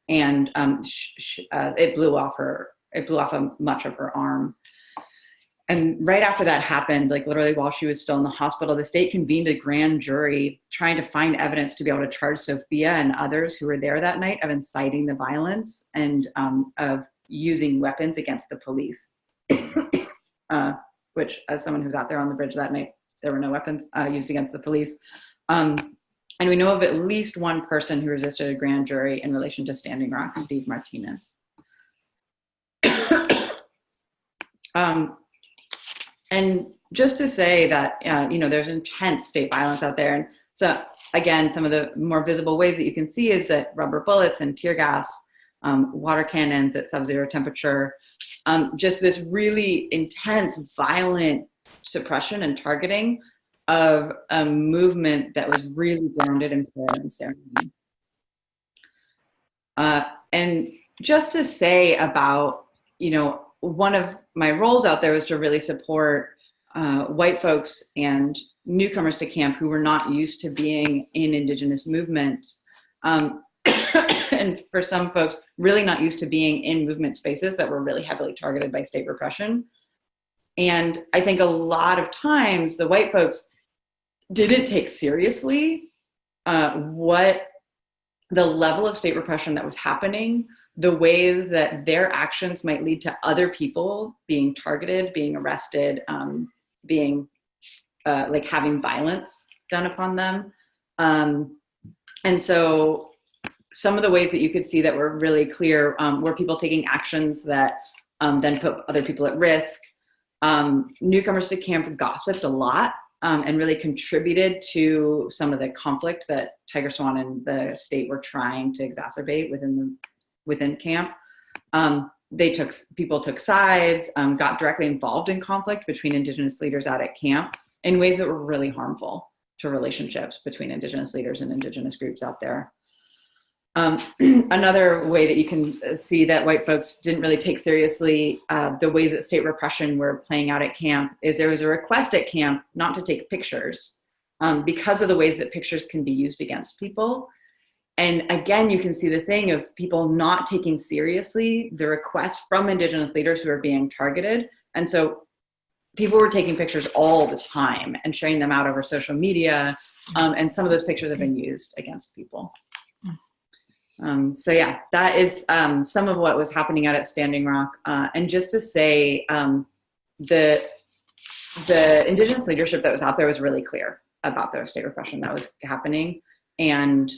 And it blew off much of her arm. And right after that happened, like literally while she was still in the hospital, the state convened a grand jury trying to find evidence to be able to charge Sophia and others who were there that night of inciting the violence and of using weapons against the police, which as someone who's out there on the bridge that night, there were no weapons used against the police. And we know of at least one person who resisted a grand jury in relation to Standing Rock, Steve Martinez. And just to say that, there's intense state violence out there. And so again, some of the more visible ways that you can see is that rubber bullets and tear gas, water cannons at sub-zero temperature, just this really intense, violent suppression and targeting of a movement that was really grounded in prayer and ceremony. And just to say about, one of my roles out there was to really support white folks and newcomers to camp who were not used to being in Indigenous movements. And for some folks, really not used to being in movement spaces that were really heavily targeted by state repression. And I think a lot of times the white folks didn't take seriously what the level of state repression that was happening, the ways that their actions might lead to other people being targeted, being arrested, being having violence done upon them. And so some of the ways that you could see that were really clear were people taking actions that then put other people at risk. Newcomers to camp gossiped a lot and really contributed to some of the conflict that Tiger Swan and the state were trying to exacerbate within camp. People took sides, got directly involved in conflict between Indigenous leaders out at camp in ways that were really harmful to relationships between Indigenous leaders and Indigenous groups out there. Another way that you can see that white folks didn't really take seriously the ways that state repression were playing out at camp is there was a request at camp not to take pictures because of the ways that pictures can be used against people. And again, you can see the thing of people not taking seriously the requests from Indigenous leaders who are being targeted. And so people were taking pictures all the time and sharing them out over social media. And some of those pictures have been used against people. So yeah, that is some of what was happening out at Standing Rock. And just to say, the Indigenous leadership that was out there was really clear about the state repression that was happening. And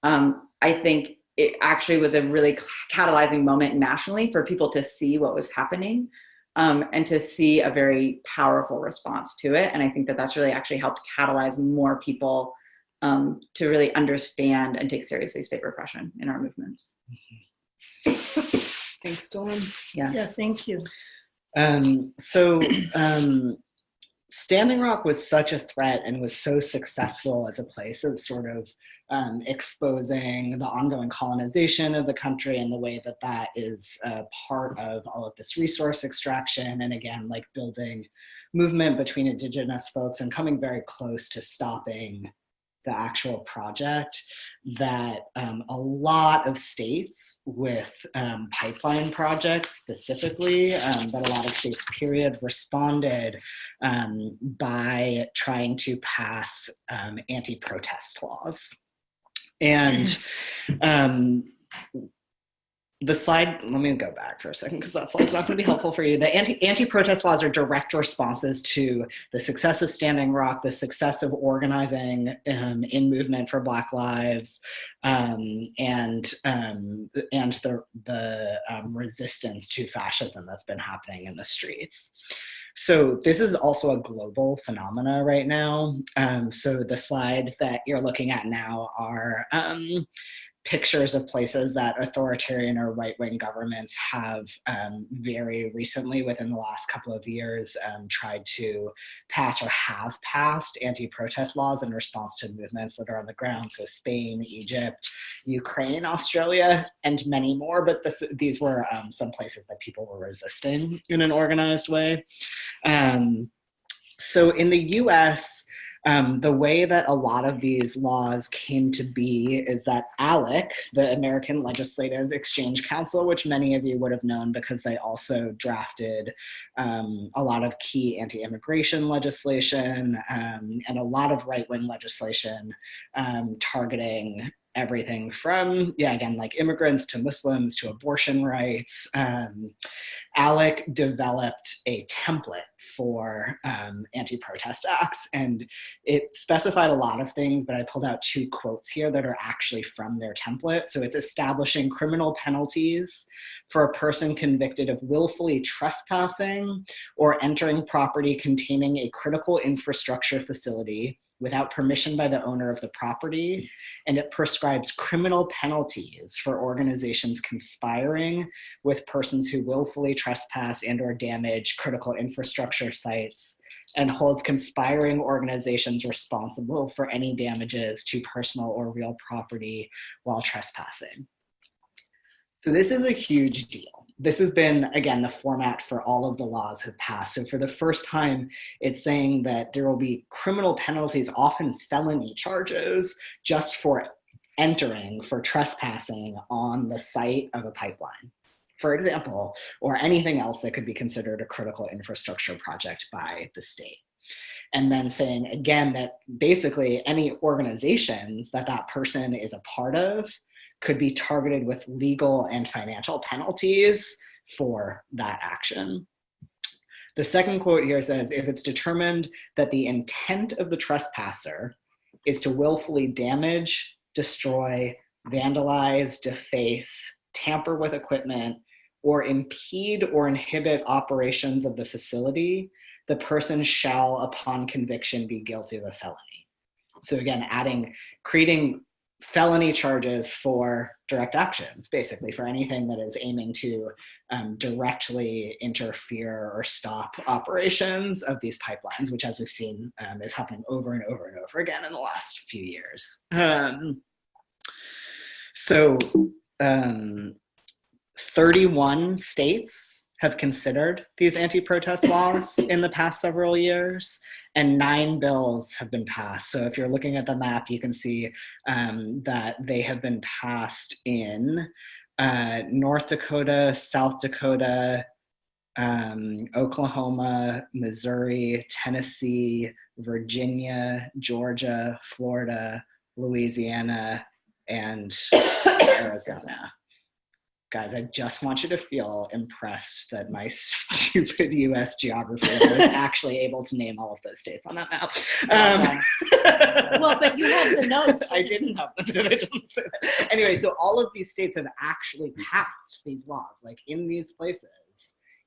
I think it actually was a really catalyzing moment nationally for people to see what was happening and to see a very powerful response to it. And I think that that's really actually helped catalyze more people to really understand and take seriously state repression in our movements. Thanks, Dawn. Yeah, thank you. Standing Rock was such a threat and was so successful as a place of sort of exposing the ongoing colonization of the country and the way that that is part of all of this resource extraction. And again, like building movement between Indigenous folks and coming very close to stopping the actual project, that a lot of states with pipeline projects specifically, but a lot of states period, responded by trying to pass anti-protest laws. And the slide, let me go back for a second because that slide's not going to be helpful for you. The anti-protest laws are direct responses to the success of Standing Rock, the success of organizing in movement for Black lives, and the resistance to fascism that's been happening in the streets. So this is also a global phenomena right now. So the slide that you're looking at now are pictures of places that authoritarian or right-wing governments have very recently, within the last couple of years, tried to pass or have passed anti-protest laws in response to movements that are on the ground. So Spain, Egypt, Ukraine, Australia, and many more, but these were some places that people were resisting in an organized way. So in the US, the way that a lot of these laws came to be is that ALEC, the American Legislative Exchange Council, which many of you would have known because they also drafted a lot of key anti-immigration legislation and a lot of right-wing legislation targeting everything from, again, like immigrants to Muslims to abortion rights. ALEC developed a template for anti-protest acts, and it specified a lot of things, but I pulled out 2 quotes here that are actually from their template. So it's establishing criminal penalties for a person convicted of willfully trespassing or entering property containing a critical infrastructure facility without permission by the owner of the property, and it prescribes criminal penalties for organizations conspiring with persons who willfully trespass and or damage critical infrastructure sites, and holds conspiring organizations responsible for any damages to personal or real property while trespassing. So this is a huge deal. This has been, again, the format for all of the laws have passed. So for the first time, it's saying that there will be criminal penalties, often felony charges, just for entering, for trespassing on the site of a pipeline, for example, or anything else that could be considered a critical infrastructure project by the state. And then saying, again, that basically any organizations that that person is a part of could be targeted with legal and financial penalties for that action. The second quote here says, if it's determined that the intent of the trespasser is to willfully damage, destroy, vandalize, deface, tamper with equipment, or impede or inhibit operations of the facility, the person shall, upon conviction, be guilty of a felony. So again, creating felony charges for direct actions, basically for anything that is aiming to directly interfere or stop operations of these pipelines, which, as we've seen, is happening over and over and over again in the last few years. 31 states have considered these anti-protest laws in the past several years, and 9 bills have been passed. So if you're looking at the map, you can see that they have been passed in North Dakota, South Dakota, Oklahoma, Missouri, Tennessee, Virginia, Georgia, Florida, Louisiana, and Arizona. Guys, I just want you to feel impressed that my stupid US geography was actually able to name all of those states on that map. Well, but you had the notes. I didn't have the notes. Anyway, so all of these states have actually passed these laws, like in these places,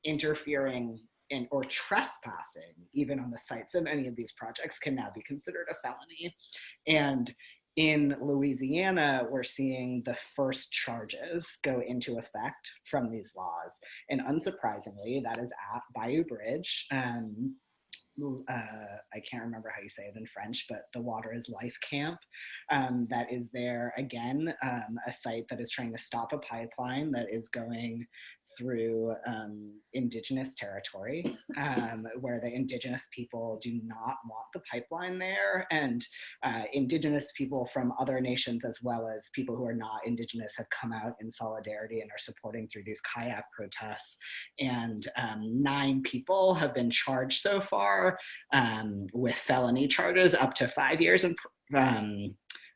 interfering in or trespassing, even on the sites of any of these projects, can now be considered a felony. And in Louisiana, we're seeing the first charges go into effect from these laws. And unsurprisingly, that is at Bayou Bridge. I can't remember how you say it in French, but the Water is Life camp. That is there, again, a site that is trying to stop a pipeline that is going through indigenous territory, where the indigenous people do not want the pipeline there, and indigenous people from other nations as well as people who are not indigenous have come out in solidarity and are supporting through these kayak protests. And 9 people have been charged so far with felony charges up to 5 years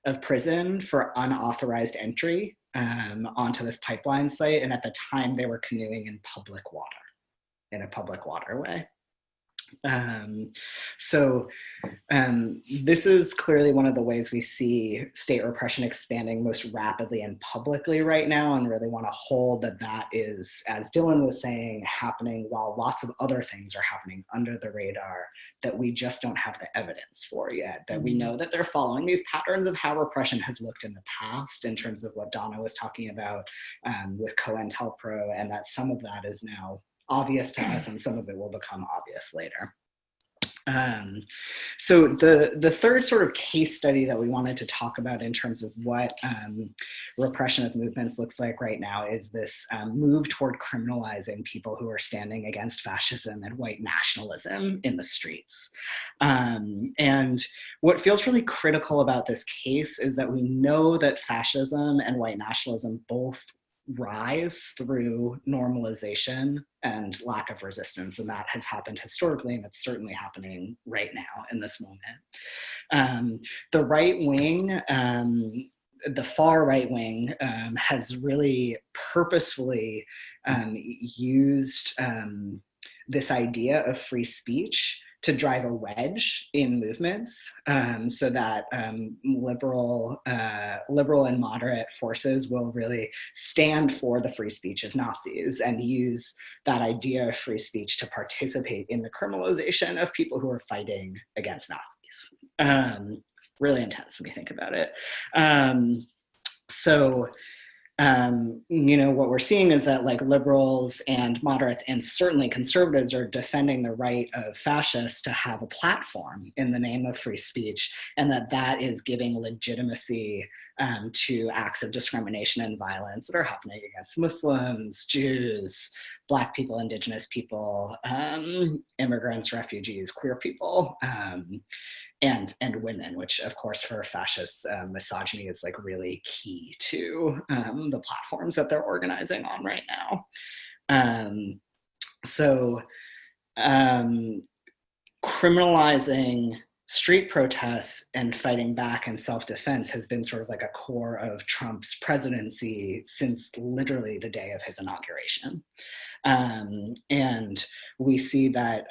of prison for unauthorized entry onto this pipeline site. And at the time they were canoeing in public water, in a public waterway. This is clearly one of the ways we see state repression expanding most rapidly and publicly right now, and really want to hold that that is, as Dylan was saying, happening while lots of other things are happening under the radar that we just don't have the evidence for yet, that we know that they're following these patterns of how repression has looked in the past in terms of what Donna was talking about with COINTELPRO, and that some of that is now obvious to us and some of it will become obvious later. So the third sort of case study that we wanted to talk about in terms of what repression of movements looks like right now is this move toward criminalizing people who are standing against fascism and white nationalism in the streets. And what feels really critical about this case is that we know that fascism and white nationalism both rise through normalization and lack of resistance, and that has happened historically, and it's certainly happening right now in this moment. The right wing, the far right wing, has really purposefully used this idea of free speech to drive a wedge in movements, so that liberal and moderate forces will really stand for the free speech of Nazis and use that idea of free speech to participate in the criminalization of people who are fighting against Nazis. Really intense when you think about it. You know, what we're seeing is that like liberals and moderates and certainly conservatives are defending the right of fascists to have a platform in the name of free speech, and that is giving legitimacy to acts of discrimination and violence that are happening against Muslims, Jews, Black people, Indigenous people, immigrants, refugees, queer people, and women, which of course for fascists, misogyny is like really key to the platforms that they're organizing on right now. Criminalizing street protests and fighting back and self-defense has been sort of like a core of Trump's presidency since literally the day of his inauguration. And we see that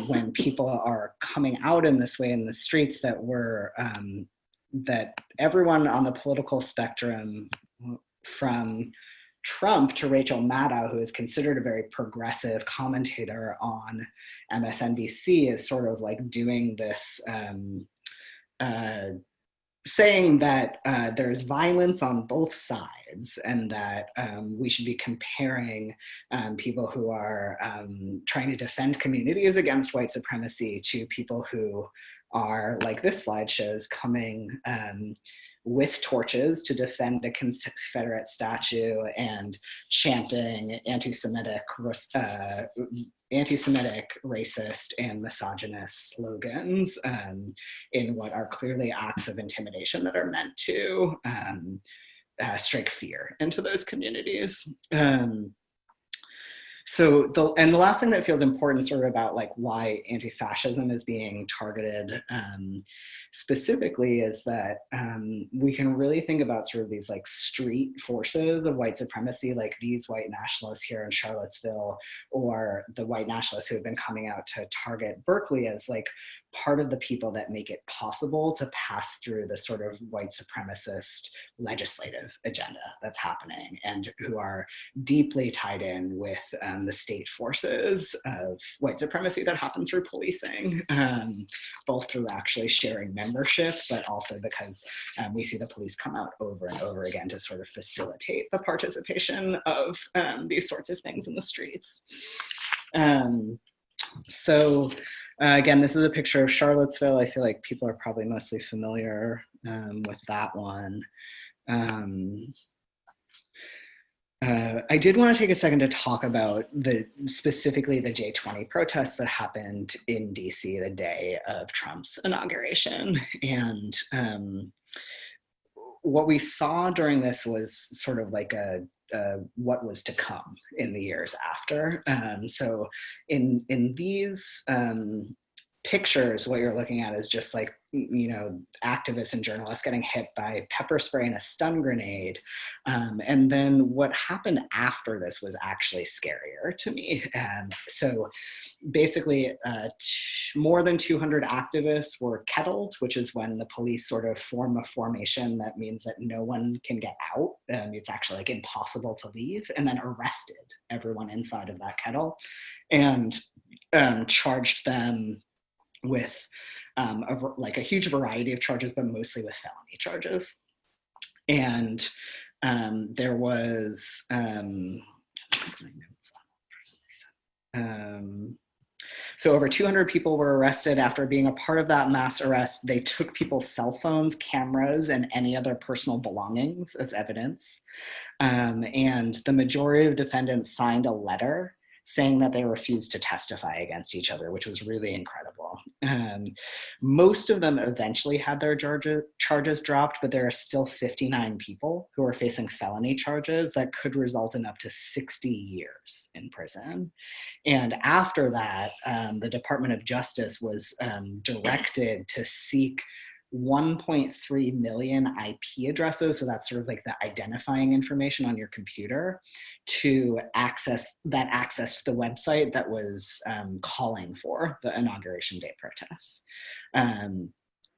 when people are coming out in this way in the streets, that that everyone on the political spectrum, from Trump to Rachel Maddow, who is considered a very progressive commentator on MSNBC, is sort of like doing this, saying that there's violence on both sides, and that we should be comparing people who are trying to defend communities against white supremacy to people who are, like this slide shows, coming with torches to defend a Confederate statue and chanting anti-Semitic, racist, and misogynist slogans in what are clearly acts of intimidation that are meant to strike fear into those communities. The last thing that feels important sort of about like why anti-fascism is being targeted specifically is that we can really think about sort of these like street forces of white supremacy, like these white nationalists here in Charlottesville, or the white nationalists who have been coming out to target Berkeley, as like part of the people that make it possible to pass through the sort of white supremacist legislative agenda that's happening, and who are deeply tied in with the state forces of white supremacy that happen through policing, both through actually sharing membership, but also because we see the police come out over and over again to sort of facilitate the participation of these sorts of things in the streets. Again, this is a picture of Charlottesville. I feel like people are probably mostly familiar with that one. I did want to take a second to talk about specifically the J20 protests that happened in DC the day of Trump's inauguration. And what we saw during this was sort of like what was to come in the years after. So in these pictures, what you're looking at is just like, you know, activists and journalists getting hit by pepper spray and a stun grenade. And then what happened after this was actually scarier to me. So basically, more than 200 activists were kettled, which is when the police sort of form a formation that means that no one can get out. It's actually like impossible to leave, and then arrested everyone inside of that kettle and charged them with like a huge variety of charges, but mostly with felony charges. And there was so over 200 people were arrested. After being a part of that mass arrest, they took people's cell phones, cameras, and any other personal belongings as evidence. And the majority of defendants signed a letter saying that they refused to testify against each other, which was really incredible. Most of them eventually had their charges dropped, but there are still 59 people who are facing felony charges that could result in up to 60 years in prison. And after that, the Department of Justice was directed to seek 1.3 million IP addresses, so that's sort of like the identifying information on your computer, to access to the website that was calling for the Inauguration Day protests.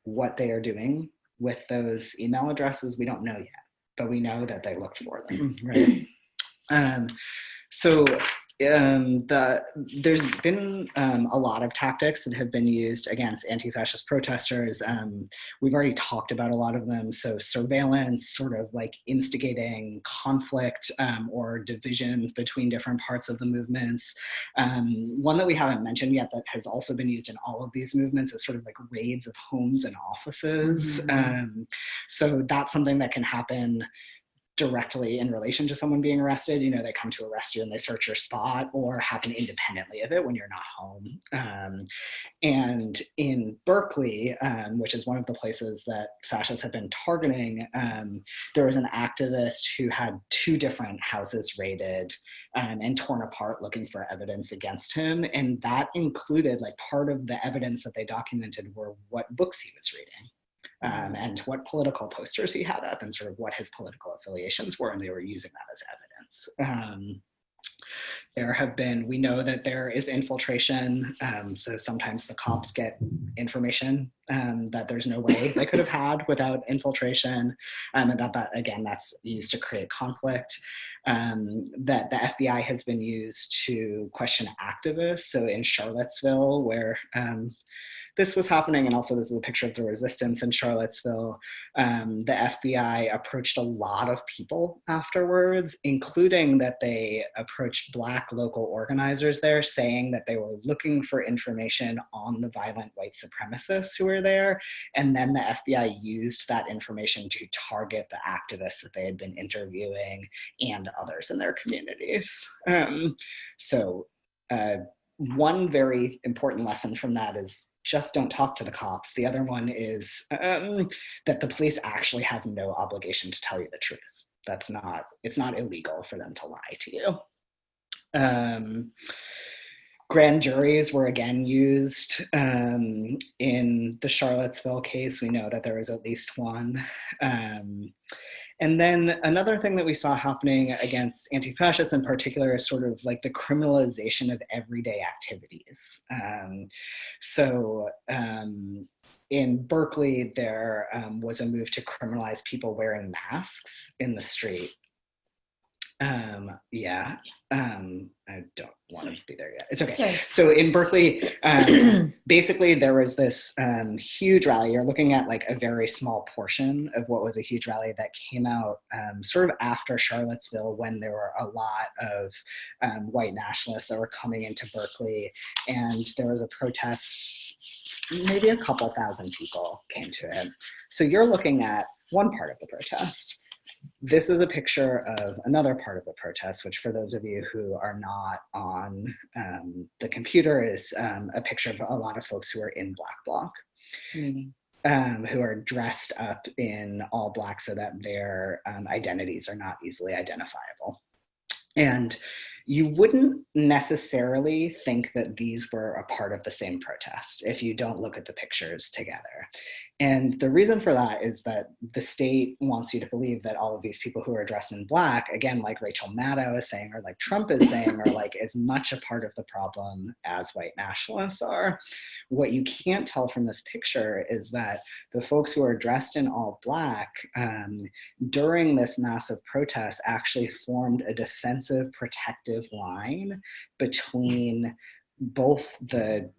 What they are doing with those email addresses, we don't know yet, but we know that they looked for them, right? So there's been a lot of tactics that have been used against anti-fascist protesters. We've already talked about a lot of them. So surveillance, sort of like instigating conflict or divisions between different parts of the movements. One that we haven't mentioned yet that has also been used in all of these movements is sort of like raids of homes and offices. So that's something that can happen directly in relation to someone being arrested. You know, they come to arrest you and they search your spot, or happen independently of it when you're not home. And in Berkeley, which is one of the places that fascists have been targeting, there was an activist who had 2 different houses raided and torn apart looking for evidence against him. And that included, like, part of the evidence that they documented were what books he was reading. And what political posters he had up and sort of what his political affiliations were, and they were using that as evidence. We know that there is infiltration, so sometimes the cops get information that there's no way they could have had without infiltration, and that again, that's used to create conflict. That the FBI has been used to question activists. So in Charlottesville, where this was happening, and also this is a picture of the resistance in Charlottesville, the FBI approached a lot of people afterwards, including that they approached Black local organizers there, saying that they were looking for information on the violent white supremacists who were there. And then the FBI used that information to target the activists that they had been interviewing and others in their communities. One very important lesson from that is just don't talk to the cops. The other one is that the police actually have no obligation to tell you the truth. It's not illegal for them to lie to you. Grand juries were again used in the Charlottesville case. We know that there was at least one. And then another thing that we saw happening against anti-fascists in particular is sort of like the criminalization of everyday activities. In Berkeley, there was a move to criminalize people wearing masks in the street. I don't want to be there yet. It's okay. Sorry. So in Berkeley, basically there was this huge rally. You're looking at like a very small portion of what was a huge rally that came out sort of after Charlottesville, when there were a lot of white nationalists that were coming into Berkeley, and there was a protest. Maybe a couple thousand people came to it. So you're looking at one part of the protest. this is a picture of another part of the protest, which for those of you who are not on the computer is a picture of a lot of folks who are in Black Bloc. Meaning. Who are dressed up in all Black so that their identities are not easily identifiable. And you wouldn't necessarily think that these were a part of the same protest if you don't look at the pictures together. And the reason for that is that the state wants you to believe that all of these people who are dressed in Black, again, like Rachel Maddow is saying, or like Trump is saying, are like as much a part of the problem as white nationalists are. What you can't tell from this picture is that the folks who are dressed in all Black during this massive protest actually formed a defensive, protective line between both the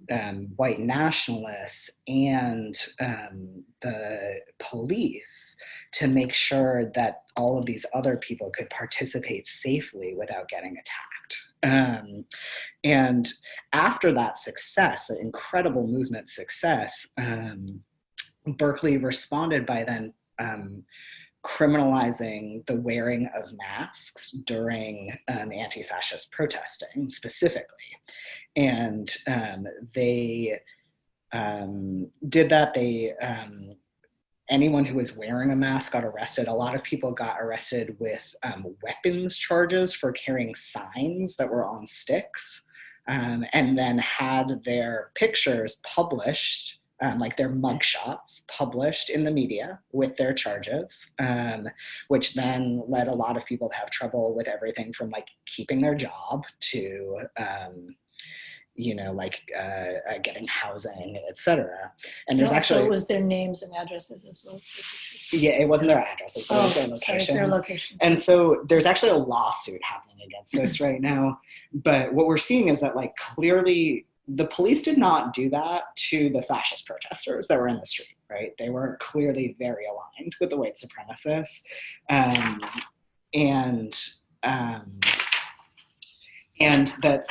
white nationalists and the police to make sure that all of these other people could participate safely without getting attacked. And after that success, the incredible movement success, Berkeley responded by then criminalizing the wearing of masks during anti-fascist protesting specifically. And they did that. They anyone who was wearing a mask got arrested. A lot of people got arrested with weapons charges for carrying signs that were on sticks, and then had their pictures published, like their mugshots published in the media with their charges, which then led a lot of people to have trouble with everything from like keeping their job to getting housing, etc. And there's actually, it was their names and addresses as well. Yeah, it wasn't their addresses, but it was their locations. Sorry, their locations. And so there's actually a lawsuit happening against us right now. But what we're seeing is that like clearly the police did not do that to the fascist protesters that were in the street, right? They were clearly very aligned with the white supremacists. And that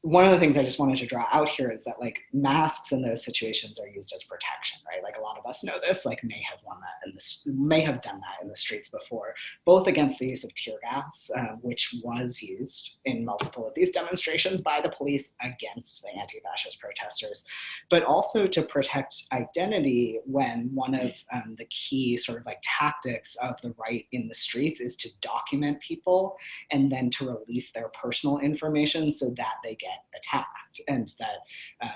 one of the things I just wanted to draw out here is that like masks in those situations are used as protection, right? Like a lot of us know this, like may have done that in the streets before, both against the use of tear gas, which was used in multiple of these demonstrations by the police against the anti-fascist protesters, but also to protect identity when one of the key sort of like tactics of the right in the streets is to document people and then to release their personal information so that they get attacked. And that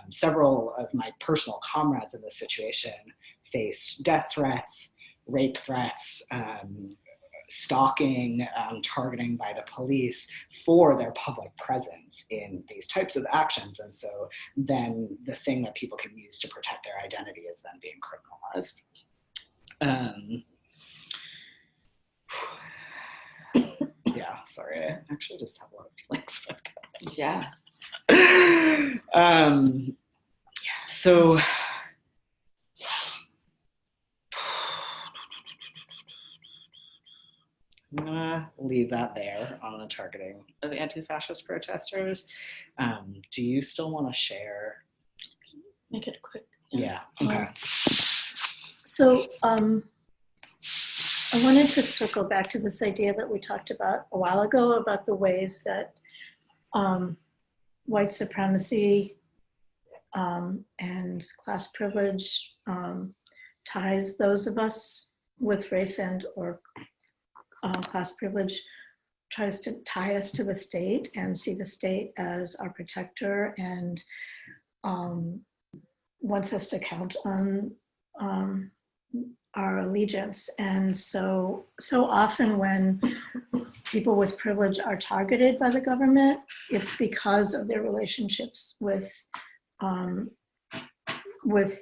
several of my personal comrades in this situation face death threats, rape threats, stalking, targeting by the police for their public presence in these types of actions. And so then the thing that people can use to protect their identity is then being criminalized. Yeah, sorry, I actually just have a lot of feelings. Yeah. So I'm gonna leave that there on the targeting of anti-fascist protesters. Do you still want to share? Make it quick. Yeah. Okay. So I wanted to circle back to this idea that we talked about a while ago about the ways that white supremacy and class privilege ties those of us with race and or class privilege, tries to tie us to the state and see the state as our protector and wants us to count on our allegiance. And so often when people with privilege are targeted by the government, it's because of their relationships with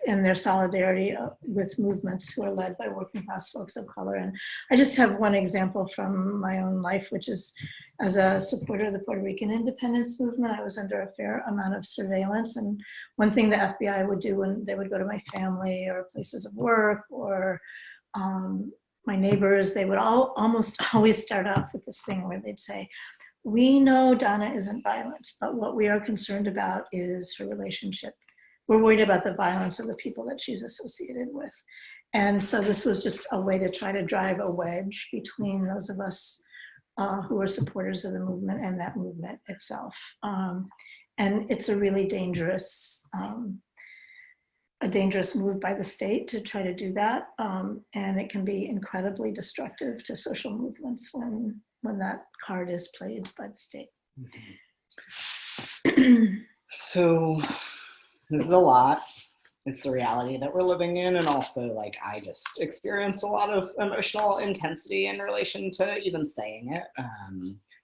and their solidarity with movements who are led by working class folks of color. And I just have one example from my own life, which is as a supporter of the Puerto Rican independence movement, I was under a fair amount of surveillance. And one thing the FBI would do when they would go to my family or places of work or my neighbors, they would almost always start off with this thing where they'd say, "We know Donna isn't violent, but what we are concerned about is her relationship. We're worried about the violence of the people that she's associated with." And so this was just a way to try to drive a wedge between those of us who are supporters of the movement and that movement itself. And it's a really dangerous move by the state to try to do that. And it can be incredibly destructive to social movements when that card is played by the state. So this is a lot. It's the reality that we're living in. And also, like, I just experienced a lot of emotional intensity in relation to even saying it,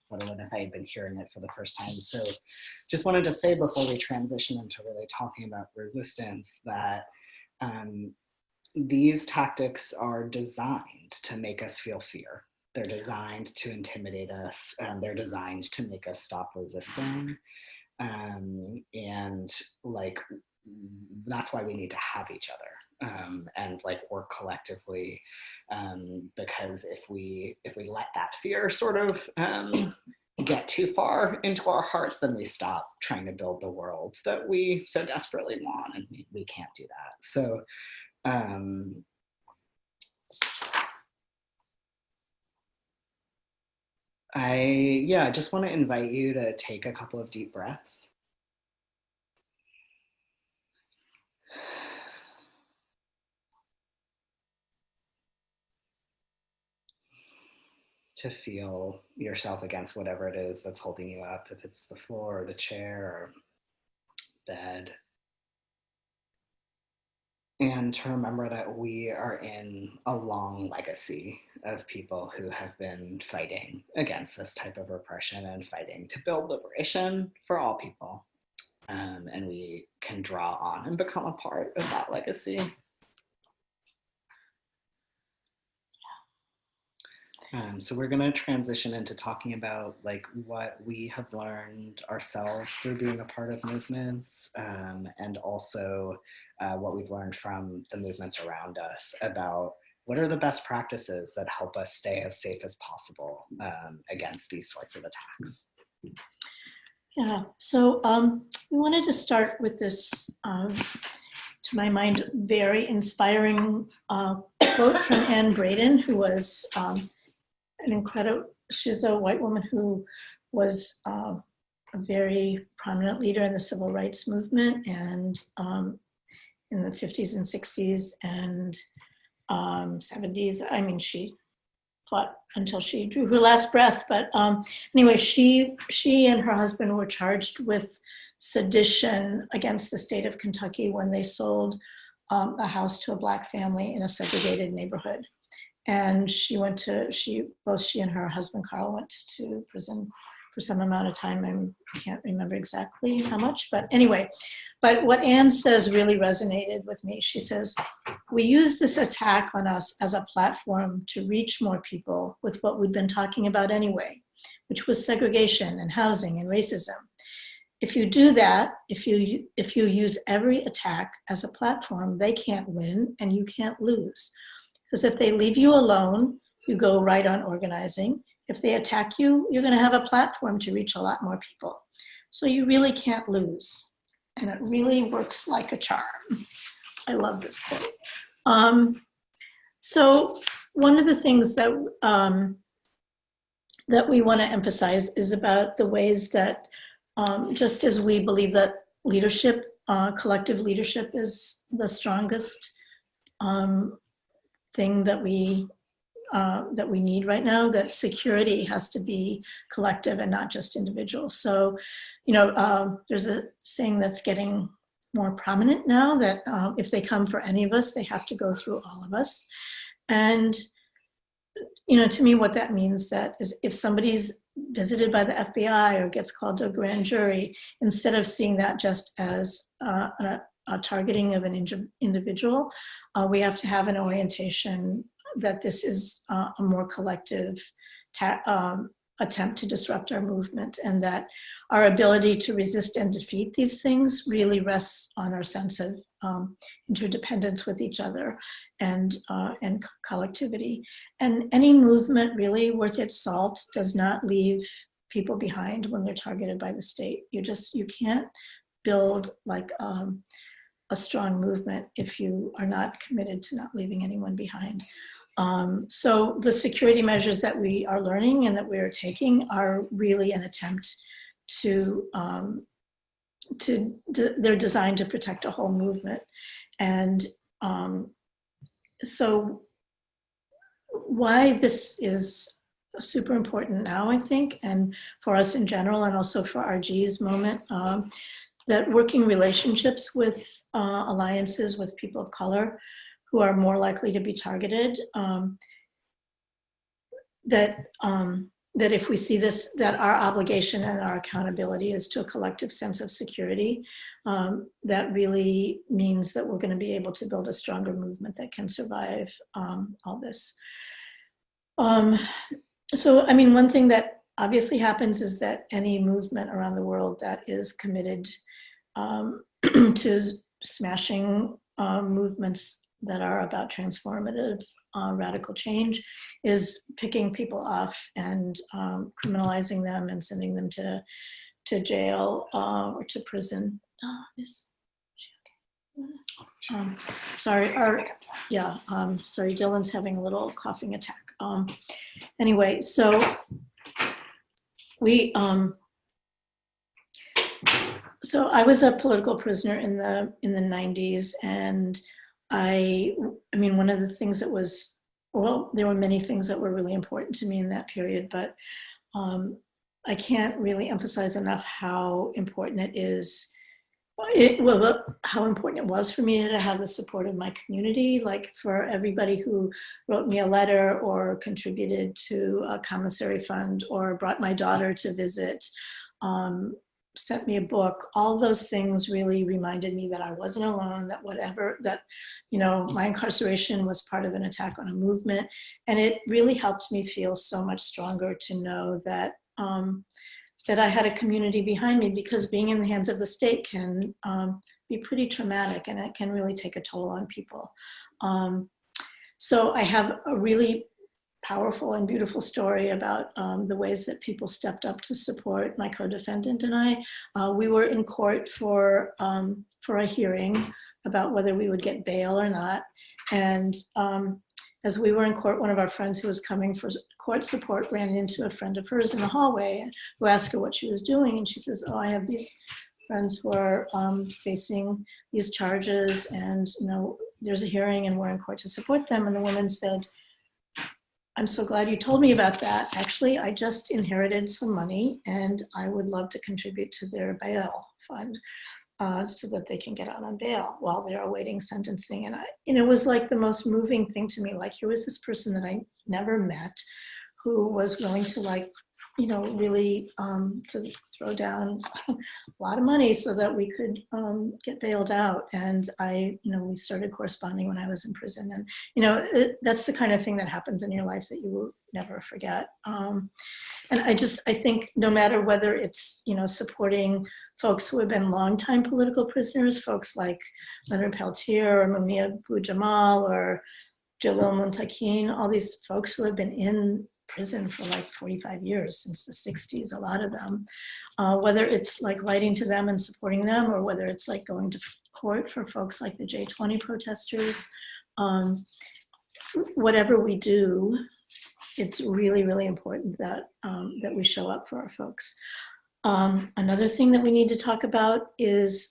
let alone if I had been hearing it for the first time. So just wanted to say before we transition into really talking about resistance that these tactics are designed to make us feel fear. They're designed to intimidate us. They're designed to make us stop resisting. And like, that's why we need to have each other and like work collectively, because if we let that fear sort of get too far into our hearts, then we stop trying to build the world that we so desperately want, and we can't do that. So I just want to invite you to take a couple of deep breaths. To feel yourself against whatever it is that's holding you up, if it's the floor or the chair or bed. And to remember that we are in a long legacy of people who have been fighting against this type of repression and fighting to build liberation for all people. And we can draw on and become a part of that legacy. So we're going to transition into talking about like what we have learned ourselves through being a part of movements, and also what we've learned from the movements around us about what are the best practices that help us stay as safe as possible against these sorts of attacks. Yeah, so we wanted to start with this, to my mind, very inspiring quote from Anne Braden, who was an incredible, she's a white woman who was a very prominent leader in the civil rights movement and in the 50s and 60s and 70s. I mean, she fought until she drew her last breath. But anyway, she and her husband were charged with sedition against the state of Kentucky when they sold a house to a Black family in a segregated neighborhood. And both she and her husband Carl went to prison for some amount of time. I can't remember exactly how much, but anyway. But what Anne says really resonated with me. She says, we use this attack on us as a platform to reach more people with what we'd been talking about anyway, which was segregation and housing and racism. If you do that, if you use every attack as a platform, they can't win and you can't lose. Because if they leave you alone, you go right on organizing. If they attack you, you're going to have a platform to reach a lot more people. So you really can't lose. And it really works like a charm. I love this quote. So one of the things that that we want to emphasize is about the ways that just as we believe that leadership, collective leadership is the strongest thing that we need right now, that security has to be collective and not just individual. So, you know, there's a saying that's getting more prominent now that if they come for any of us, they have to go through all of us. And, you know, to me, what that means that is if somebody's visited by the FBI or gets called to a grand jury, instead of seeing that just as a targeting of an individual, we have to have an orientation that this is a more collective attempt to disrupt our movement, and that our ability to resist and defeat these things really rests on our sense of interdependence with each other and collectivity. And any movement really worth its salt does not leave people behind when they're targeted by the state. You can't build like a strong movement if you are not committed to not leaving anyone behind. So the security measures that we are learning and that we are taking are really an attempt to they're designed to protect a whole movement. And so why this is super important now, I think, and for us in general, and also for RG's moment, that working relationships with alliances with people of color who are more likely to be targeted, that if we see this, that our obligation and our accountability is to a collective sense of security, that really means that we're going to be able to build a stronger movement that can survive all this. So, I mean, one thing that obviously happens is that any movement around the world that is committed to smashing movements that are about transformative radical change is picking people off and criminalizing them and sending them to jail or to prison. Sorry, sorry, Dylan's having a little coughing attack. Anyway, so so I was a political prisoner in the 90s, and I mean, one of the things that was, well, there were many things that were really important to me in that period, but I can't really emphasize enough how important it is. How important it was for me to have the support of my community, like for everybody who wrote me a letter or contributed to a commissary fund or brought my daughter to visit, sent me a book. All those things really reminded me that I wasn't alone, that you know, my incarceration was part of an attack on a movement. And it really helped me feel so much stronger to know that that I had a community behind me, because being in the hands of the state can be pretty traumatic, and it can really take a toll on people. So I have a really powerful and beautiful story about the ways that people stepped up to support my co-defendant and I. We were in court for a hearing about whether we would get bail or not. And as we were in court, one of our friends who was coming for court support ran into a friend of hers in the hallway who asked her what she was doing. And she says, oh, I have these friends who are facing these charges, and you know, there's a hearing and we're in court to support them. And the woman said, I'm so glad you told me about that. Actually, I just inherited some money and I would love to contribute to their bail fund so that they can get out on bail while they're awaiting sentencing. And it was like the most moving thing to me. Like, here was this person that I never met who was willing to, like, you know, really to throw down a lot of money so that we could get bailed out. And we started corresponding when I was in prison. And, you know, that's the kind of thing that happens in your life that you will never forget. And I think no matter whether it's, you know, supporting folks who have been longtime political prisoners, folks like Leonard Peltier or Mumia Abu-Jamal or Jalil Muntakin, all these folks who have been in prison for like 45 years, since the 60s, a lot of them, whether it's like writing to them and supporting them, or whether it's like going to court for folks like the J20 protesters, whatever we do, it's really, really important that, that we show up for our folks. Another thing that we need to talk about is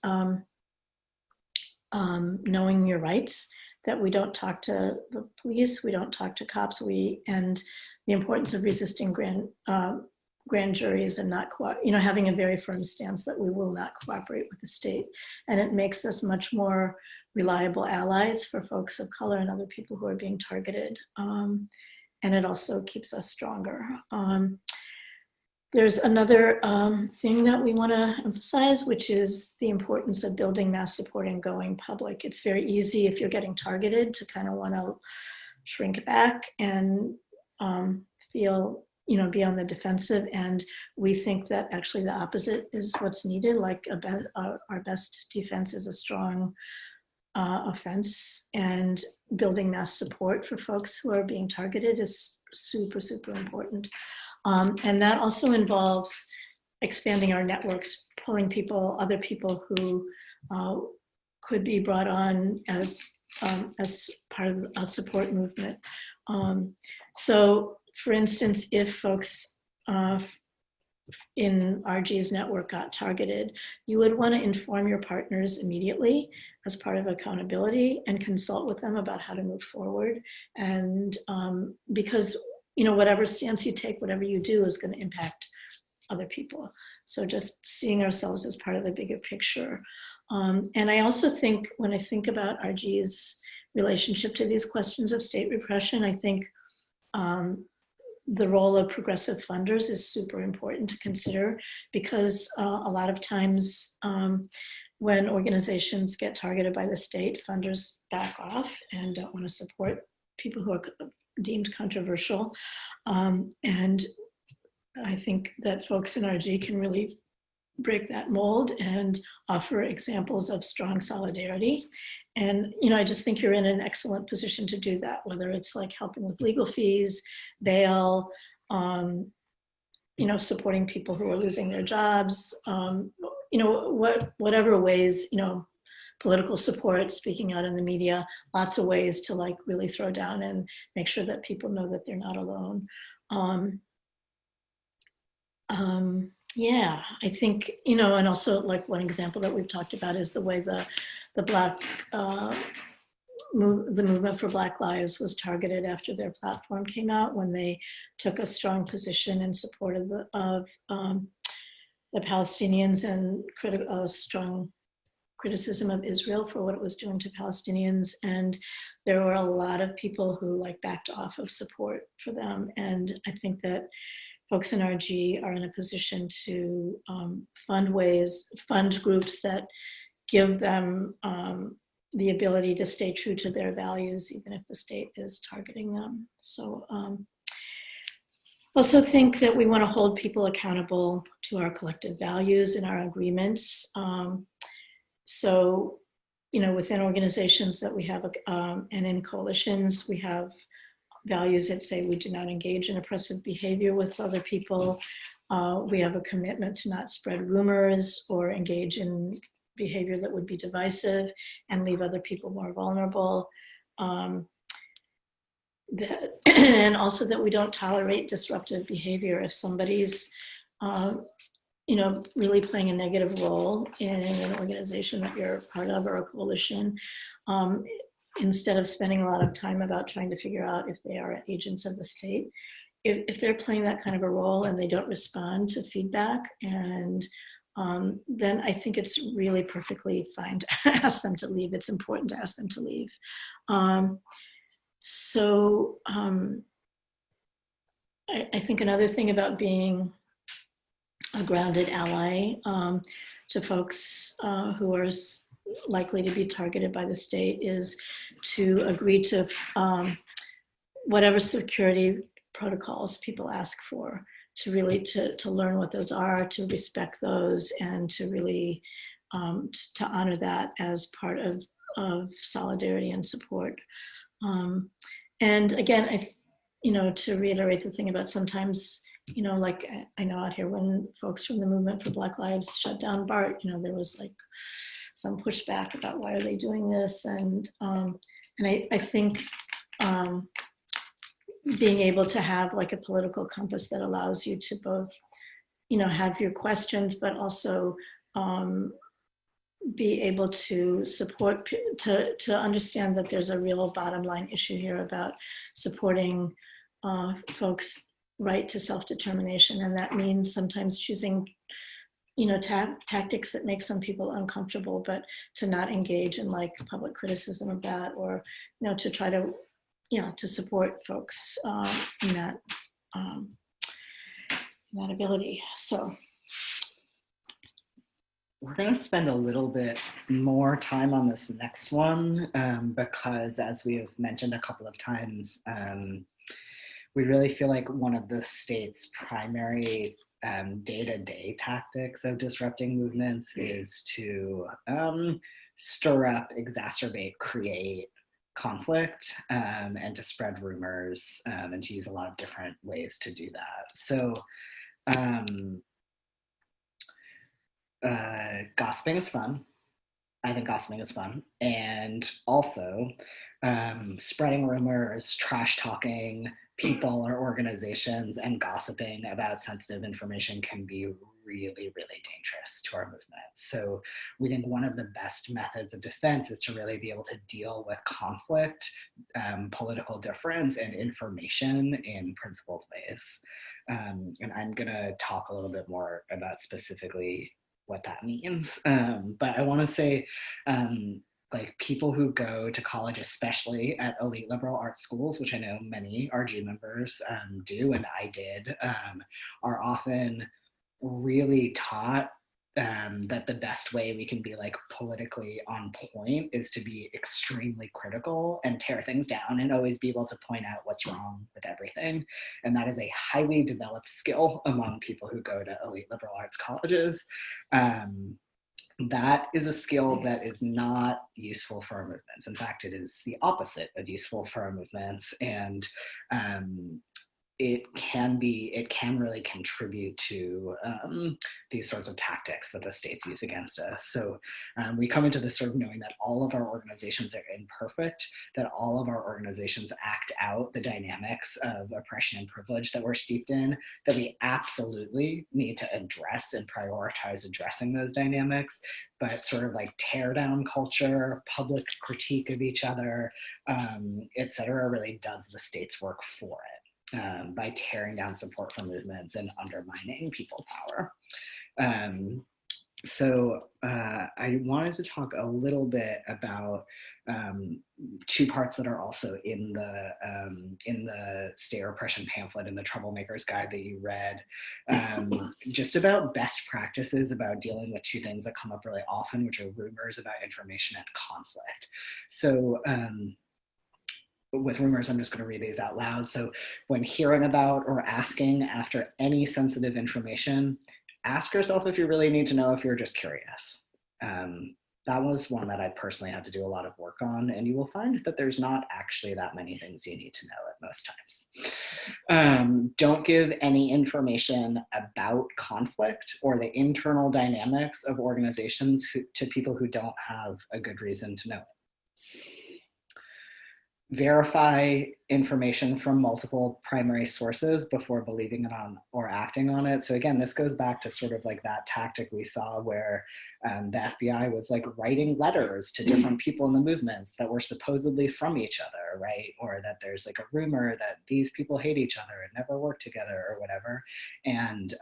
knowing your rights, that we don't talk to the police, we don't talk to cops, and the importance of resisting grand juries and not, having a very firm stance that we will not cooperate with the state. And it makes us much more reliable allies for folks of color and other people who are being targeted. And it also keeps us stronger. There's another thing that we want to emphasize, which is the importance of building mass support and going public. It's very easy if you're getting targeted to kind of want to shrink back and feel, be on the defensive. And we think that actually the opposite is what's needed. Like our best defense is a strong offense, and building mass support for folks who are being targeted is super, super important. And that also involves expanding our networks, pulling other people who could be brought on as part of a support movement. So, for instance, if folks in RG's network got targeted, you would want to inform your partners immediately as part of accountability and consult with them about how to move forward. And because, you know, whatever stance you take, whatever you do is going to impact other people. So just seeing ourselves as part of the bigger picture. And I also think when I think about RG's relationship to these questions of state repression, I think the role of progressive funders is super important to consider, because a lot of times when organizations get targeted by the state, funders back off and don't want to support people who are deemed controversial. And I think that folks in RG can really break that mold and offer examples of strong solidarity. And, you know, I just think you're in an excellent position to do that, whether it's like helping with legal fees, bail, you know, supporting people who are losing their jobs, you know, whatever ways, you know, political support, speaking out in the media, lots of ways to like really throw down and make sure that people know that they're not alone. Yeah, I think, you know, and also like one example that we've talked about is the way the Black, the movement for Black Lives was targeted after their platform came out, when they took a strong position in support of the Palestinians and strong criticism of Israel for what it was doing to Palestinians. And there were a lot of people who like backed off of support for them. And I think that folks in RG are in a position to fund groups that give them the ability to stay true to their values, even if the state is targeting them. So also think that we want to hold people accountable to our collective values and our agreements. So, you know, within organizations that we have, and in coalitions, we have values that say we do not engage in oppressive behavior with other people. We have a commitment to not spread rumors or engage in behavior that would be divisive and leave other people more vulnerable. And also that we don't tolerate disruptive behavior. If somebody's, you know, really playing a negative role in an organization that you're part of or a coalition, instead of spending a lot of time about trying to figure out if they are agents of the state, if they're playing that kind of a role and they don't respond to feedback, and then I think it's really perfectly fine to ask them to leave. It's important to ask them to leave. I think another thing about being a grounded ally to folks who are likely to be targeted by the state is to agree to whatever security protocols people ask for, to really to learn what those are, to respect those, and to really to honor that as part of solidarity and support. And again, you know, to reiterate the thing about sometimes, you know, like I know out here when folks from the movement for Black Lives shut down BART, you know, there was like some pushback about why are they doing this, and I think being able to have like a political compass that allows you to both, you know, have your questions, but also be able to support, to understand that there's a real bottom line issue here about supporting folks' right to self-determination. And that means sometimes choosing, you know, tactics that make some people uncomfortable, but to not engage in like public criticism of that, or, you know, to try to, yeah, to support folks in that ability. So we're going to spend a little bit more time on this next one because, as we have mentioned a couple of times, we really feel like one of the state's primary day-to-day tactics of disrupting movements is to stir up, exacerbate, create conflict, and to spread rumors, and to use a lot of different ways to do that. So gossiping is fun. I think gossiping is fun. And also, spreading rumors, trash talking people or organizations, and gossiping about sensitive information can be really, really dangerous to our movement. So we think one of the best methods of defense is to really be able to deal with conflict, political difference, and information in principled ways. And I'm gonna talk a little bit more about specifically what that means. But I wanna say, like people who go to college, especially at elite liberal arts schools, which I know many RG members do, and I did, are often really taught that the best way we can be like politically on point is to be extremely critical and tear things down and always be able to point out what's wrong with everything. And that is a highly developed skill among people who go to elite liberal arts colleges. That is a skill that is not useful for our movements. In fact, it is the opposite of useful for our movements. And it can really contribute to these sorts of tactics that the states use against us. So we come into this sort of knowing that all of our organizations are imperfect, that all of our organizations act out the dynamics of oppression and privilege that we're steeped in, that we absolutely need to address and prioritize addressing those dynamics, but sort of like tear down culture, public critique of each other, et cetera, really does the state's work for it. By tearing down support for movements and undermining people power. So I wanted to talk a little bit about two parts that are also in the state repression pamphlet in the Troublemakers Guide that you read, just about best practices about dealing with two things that come up really often, which are rumors about information and conflict. So with rumors, I'm just going to read these out loud. So when hearing about or asking after any sensitive information, ask yourself if you really need to know, if you're just curious. That was one that I personally had to do a lot of work on, and you will find that there's not actually that many things you need to know at most times. Don't give any information about conflict or the internal dynamics of organizations to people who don't have a good reason to know it. Verify information from multiple primary sources before believing it on or acting on it. So again, this goes back to sort of like that tactic we saw where the FBI was like writing letters to different people in the movements that were supposedly from each other, right? Or that there's like a rumor that these people hate each other and never work together or whatever. And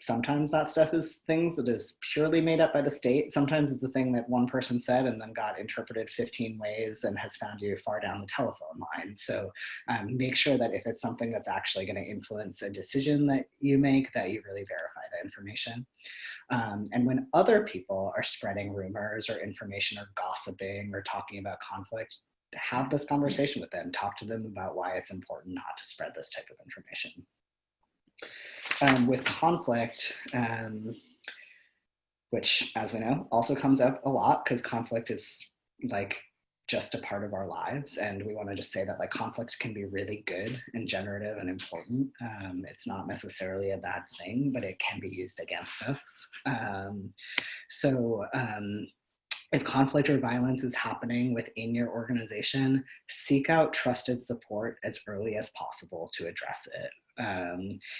sometimes that stuff is things that is purely made up by the state. Sometimes it's a thing that one person said and then got interpreted 15 ways and has found you far down the telephone line. So make sure that if it's something that's actually going to influence a decision that you make, that you really verify the information. And when other people are spreading rumors or information or gossiping or talking about conflict, have this conversation with them. Talk to them about why it's important not to spread this type of information. With conflict, which, as we know, also comes up a lot because conflict is like just a part of our lives, and we want to just say that like conflict can be really good and generative and important. It's not necessarily a bad thing, but it can be used against us. If conflict or violence is happening within your organization, seek out trusted support as early as possible to address it.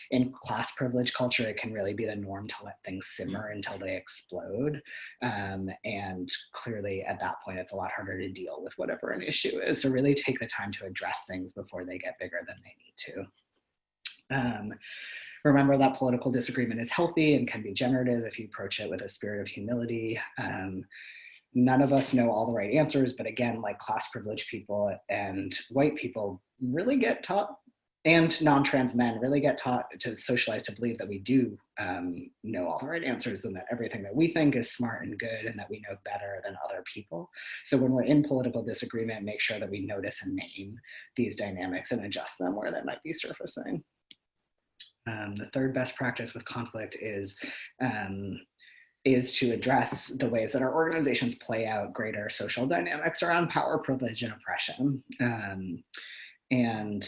In class privilege culture, it can really be the norm to let things simmer until they explode. And clearly at that point, it's a lot harder to deal with whatever an issue is. So really take the time to address things before they get bigger than they need to. Remember that political disagreement is healthy and can be generative if you approach it with a spirit of humility. None of us know all the right answers, but again, like class privileged people and white people really get taught, and non-trans men really get taught to socialize to believe that we do know all the right answers and that everything that we think is smart and good and that we know better than other people. So when we're in political disagreement, make sure that we notice and name these dynamics and adjust them where they might be surfacing. The third best practice with conflict is to address the ways that our organizations play out greater social dynamics around power, privilege, and oppression. And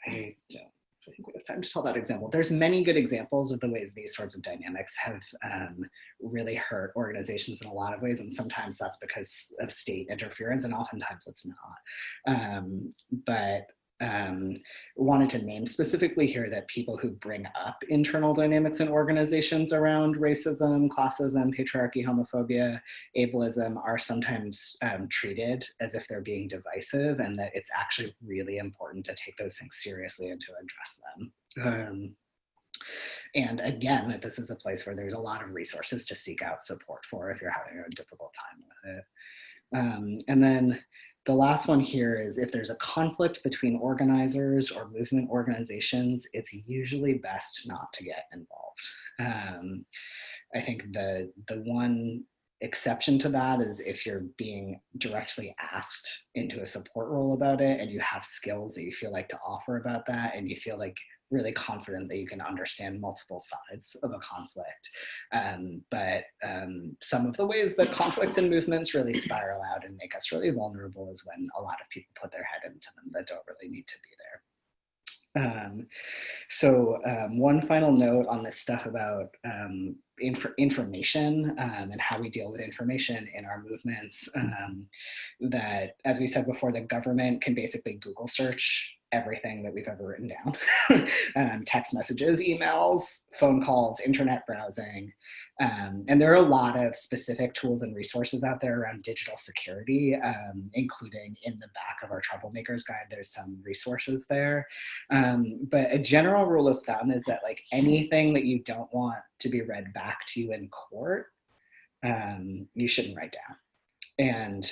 I don't I think we have time to tell that example. There's many good examples of the ways these sorts of dynamics have really hurt organizations in a lot of ways, and sometimes that's because of state interference, and oftentimes it's not. But wanted to name specifically here that people who bring up internal dynamics in organizations around racism, classism, patriarchy, homophobia, ableism are sometimes treated as if they're being divisive, and that it's actually really important to take those things seriously and to address them. And again, that this is a place where there's a lot of resources to seek out support for if you're having a difficult time with it. And then the last one here is if there's a conflict between organizers or movement organizations, it's usually best not to get involved. I think the one exception to that is if you're being directly asked into a support role about it and you have skills that you feel like to offer about that, and you feel like really confident that you can understand multiple sides of a conflict. But some of the ways that conflicts and movements really spiral out and make us really vulnerable is when a lot of people put their head into them that don't really need to be there. So one final note on this stuff about information and how we deal with information in our movements, that, as we said before, the government can basically Google search everything that we've ever written down. Text messages, emails, phone calls, internet browsing. And there are a lot of specific tools and resources out there around digital security, including in the back of our Troublemakers guide, there's some resources there. But a general rule of thumb is that like anything that you don't want to be read back to you in court, you shouldn't write down. And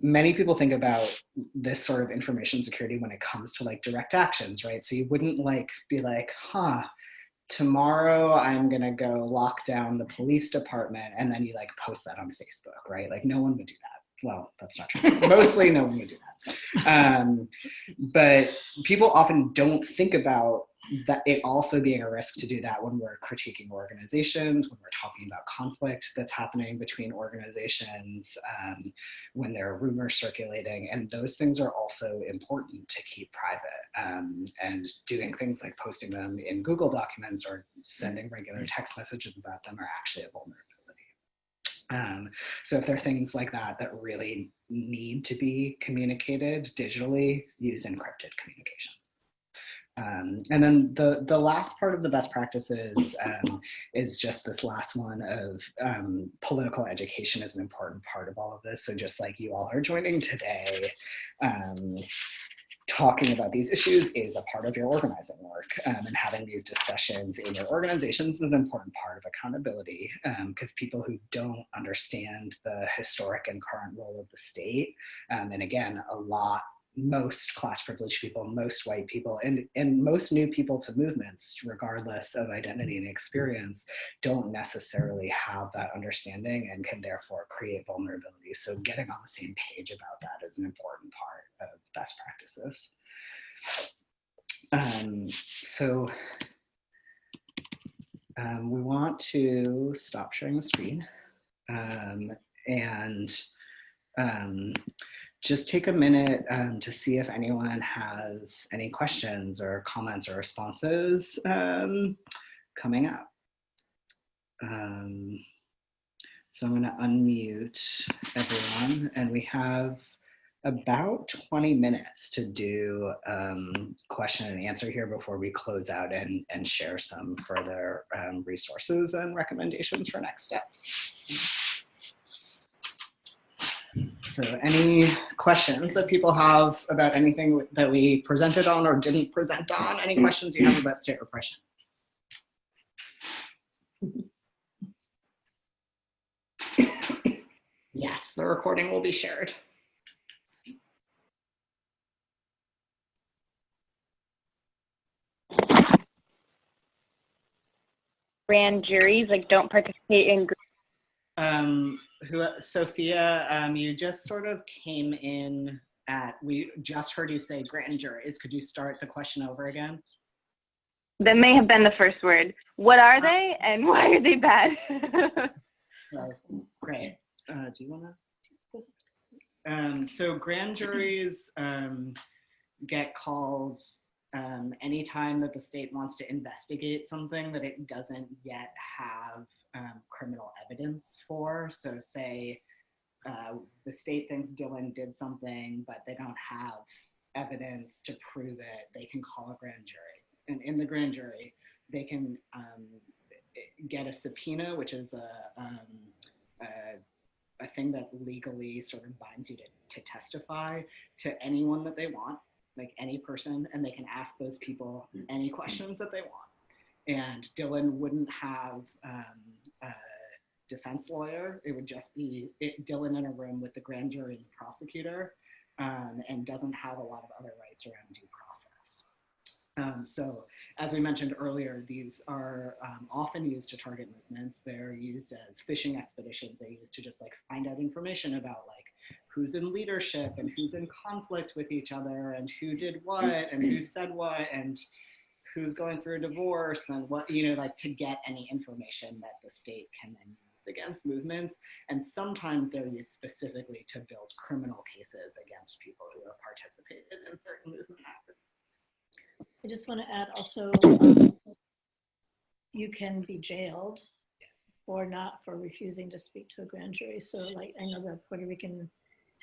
many people think about this sort of information security when it comes to like direct actions, right? So you wouldn't like be like, tomorrow I'm gonna go lock down the police department, and then you like post that on Facebook, right? Like no one would do that. Well, that's not true. Mostly no one would do that. But people often don't think about that it also being a risk to do that when we're critiquing organizations, when we're talking about conflict that's happening between organizations, when there are rumors circulating, and those things are also important to keep private. And doing things like posting them in Google documents or sending regular text messages about them are actually a vulnerability. So if there are things like that that really need to be communicated digitally, use encrypted communications. And then the last part of the best practices is just this last one of political education is an important part of all of this. So just like you all are joining today, talking about these issues is a part of your organizing work, and having these discussions in your organizations is an important part of accountability, because people who don't understand the historic and current role of the state, and again, most class privileged people, most white people, and most new people to movements, regardless of identity and experience, don't necessarily have that understanding and can therefore create vulnerability. So getting on the same page about that is an important part of best practices. We want to stop sharing the screen and just take a minute to see if anyone has any questions or comments or responses coming up. So I'm going to unmute everyone, and we have about 20 minutes to do question and answer here before we close out and share some further resources and recommendations for next steps. So any questions that people have about anything that we presented on or didn't present on? Any questions you have about state repression? Yes, the recording will be shared. Grand juries like don't participate in Sophia, you just sort of came in we just heard you say grand juries. Could you start the question over again? That may have been the first word. What are they and why are they bad? Great. Do you want to? So grand juries get called anytime that the state wants to investigate something that it doesn't yet have criminal evidence for, so say the state thinks Dylan did something, but they don't have evidence to prove it, they can call a grand jury. And in the grand jury, they can get a subpoena, which is a thing that legally sort of binds you to testify to anyone that they want, like any person, and they can ask those people any questions that they want. And Dylan wouldn't have a defense lawyer. It would just be Dylan in a room with the grand jury and the prosecutor, and doesn't have a lot of other rights around due process. So as we mentioned earlier, these are often used to target movements. They're used as fishing expeditions. They're used to just like find out information about like who's in leadership and who's in conflict with each other and who did what and who said what and who's going through a divorce and what, you know, like to get any information that the state can then use against movements. And sometimes they're used specifically to build criminal cases against people who have participated in certain movement activities. I just want to add also, you can be jailed or not for refusing to speak to a grand jury. So like, I know the Puerto Rican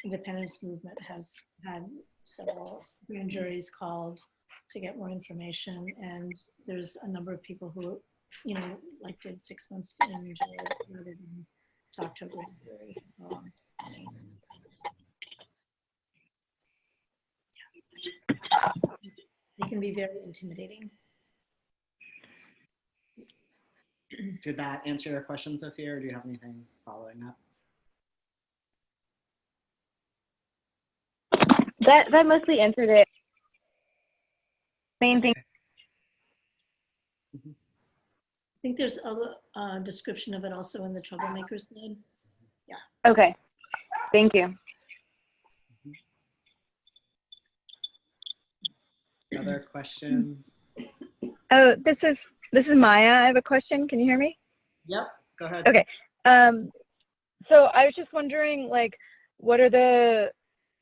independence movement has had several grand juries called to get more information. And there's a number of people who, you know, like did 6 months in jail rather than talk to a grand jury. They can be very intimidating. Did that answer your question, Sophia, or do you have anything following up? That mostly answered it. Main thing. I think there's a description of it also in the Troublemakers guide. Yeah. Okay. Thank you. Other questions? Oh, this is Maya. I have a question. Can you hear me? Yep, go ahead. Okay. So I was just wondering, like, what are the,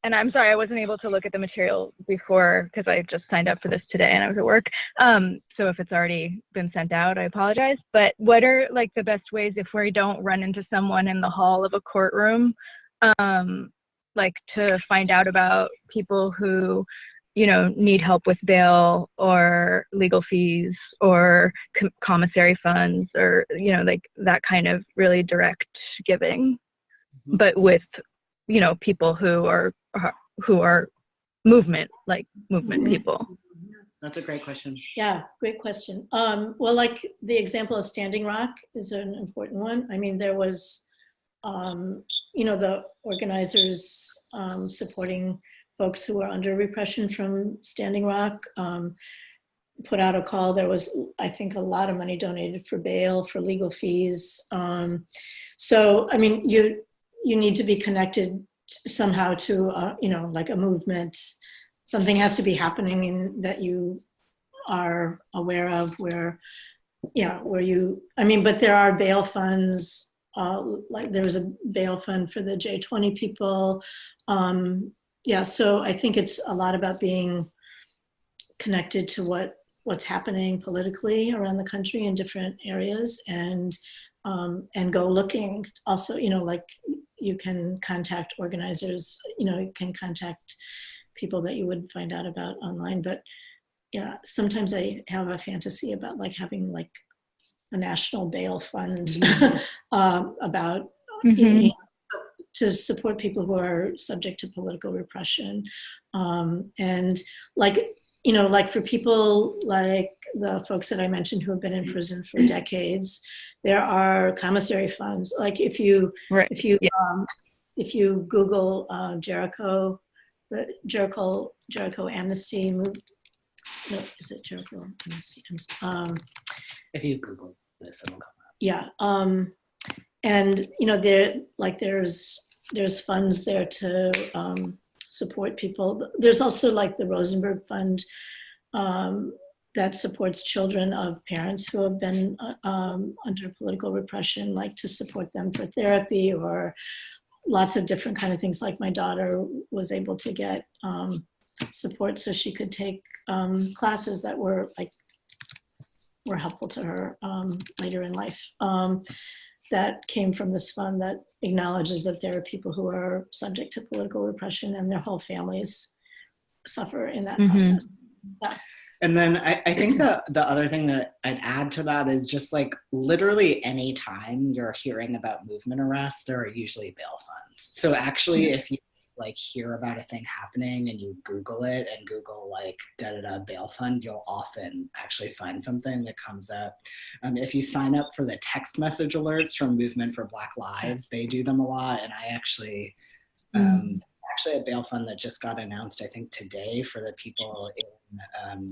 and I'm sorry, I wasn't able to look at the material before because I just signed up for this today and I was at work. So if it's already been sent out, I apologize. But what are like the best ways if we don't run into someone in the hall of a courtroom, like to find out about people who, you know, need help with bail or legal fees or commissary funds or, you know, like that kind of really direct giving, but with, you know, people who are movement people. That's a great question. Yeah, great question. Well, like the example of Standing Rock is an important one. I mean, there was, you know, the organizers supporting folks who were under repression from Standing Rock put out a call. There was, I think, a lot of money donated for bail, for legal fees. So, I mean, you need to be connected somehow to, you know, like a movement. Something has to be happening in, that you are aware of where, yeah, where you, I mean, but there are bail funds, like there was a bail fund for the J20 people. Yeah, so I think it's a lot about being connected to what's happening politically around the country in different areas, and go looking. Also, you know, like you can contact organizers. You know, you can contact people that you would find out about online. But yeah, sometimes I have a fantasy about like having like a national bail fund about. You know, to support people who are subject to political repression. And like, you know, like for people like the folks that I mentioned who have been in prison for decades, there are commissary funds. Like if you Google Jericho, the Jericho Amnesty move, no, is it Jericho Amnesty? If you Google this, it'll come up. Yeah. And you know, there's funds there to support people. There's also like the Rosenberg Fund that supports children of parents who have been under political repression, like to support them for therapy or lots of different kind of things. Like my daughter was able to get support so she could take classes that were helpful to her later in life. That came from this fund that acknowledges that there are people who are subject to political repression and their whole families suffer in that process. Yeah. And then I think the other thing that I'd add to that is just like literally any time you're hearing about movement arrests, there are usually bail funds. So actually, if you like hear about a thing happening and you Google it and Google like da-da-da bail fund, you'll often actually find something that comes up. If you sign up for the text message alerts from Movement for Black Lives, they do them a lot. And I actually, actually a bail fund that just got announced, I think today, for the people in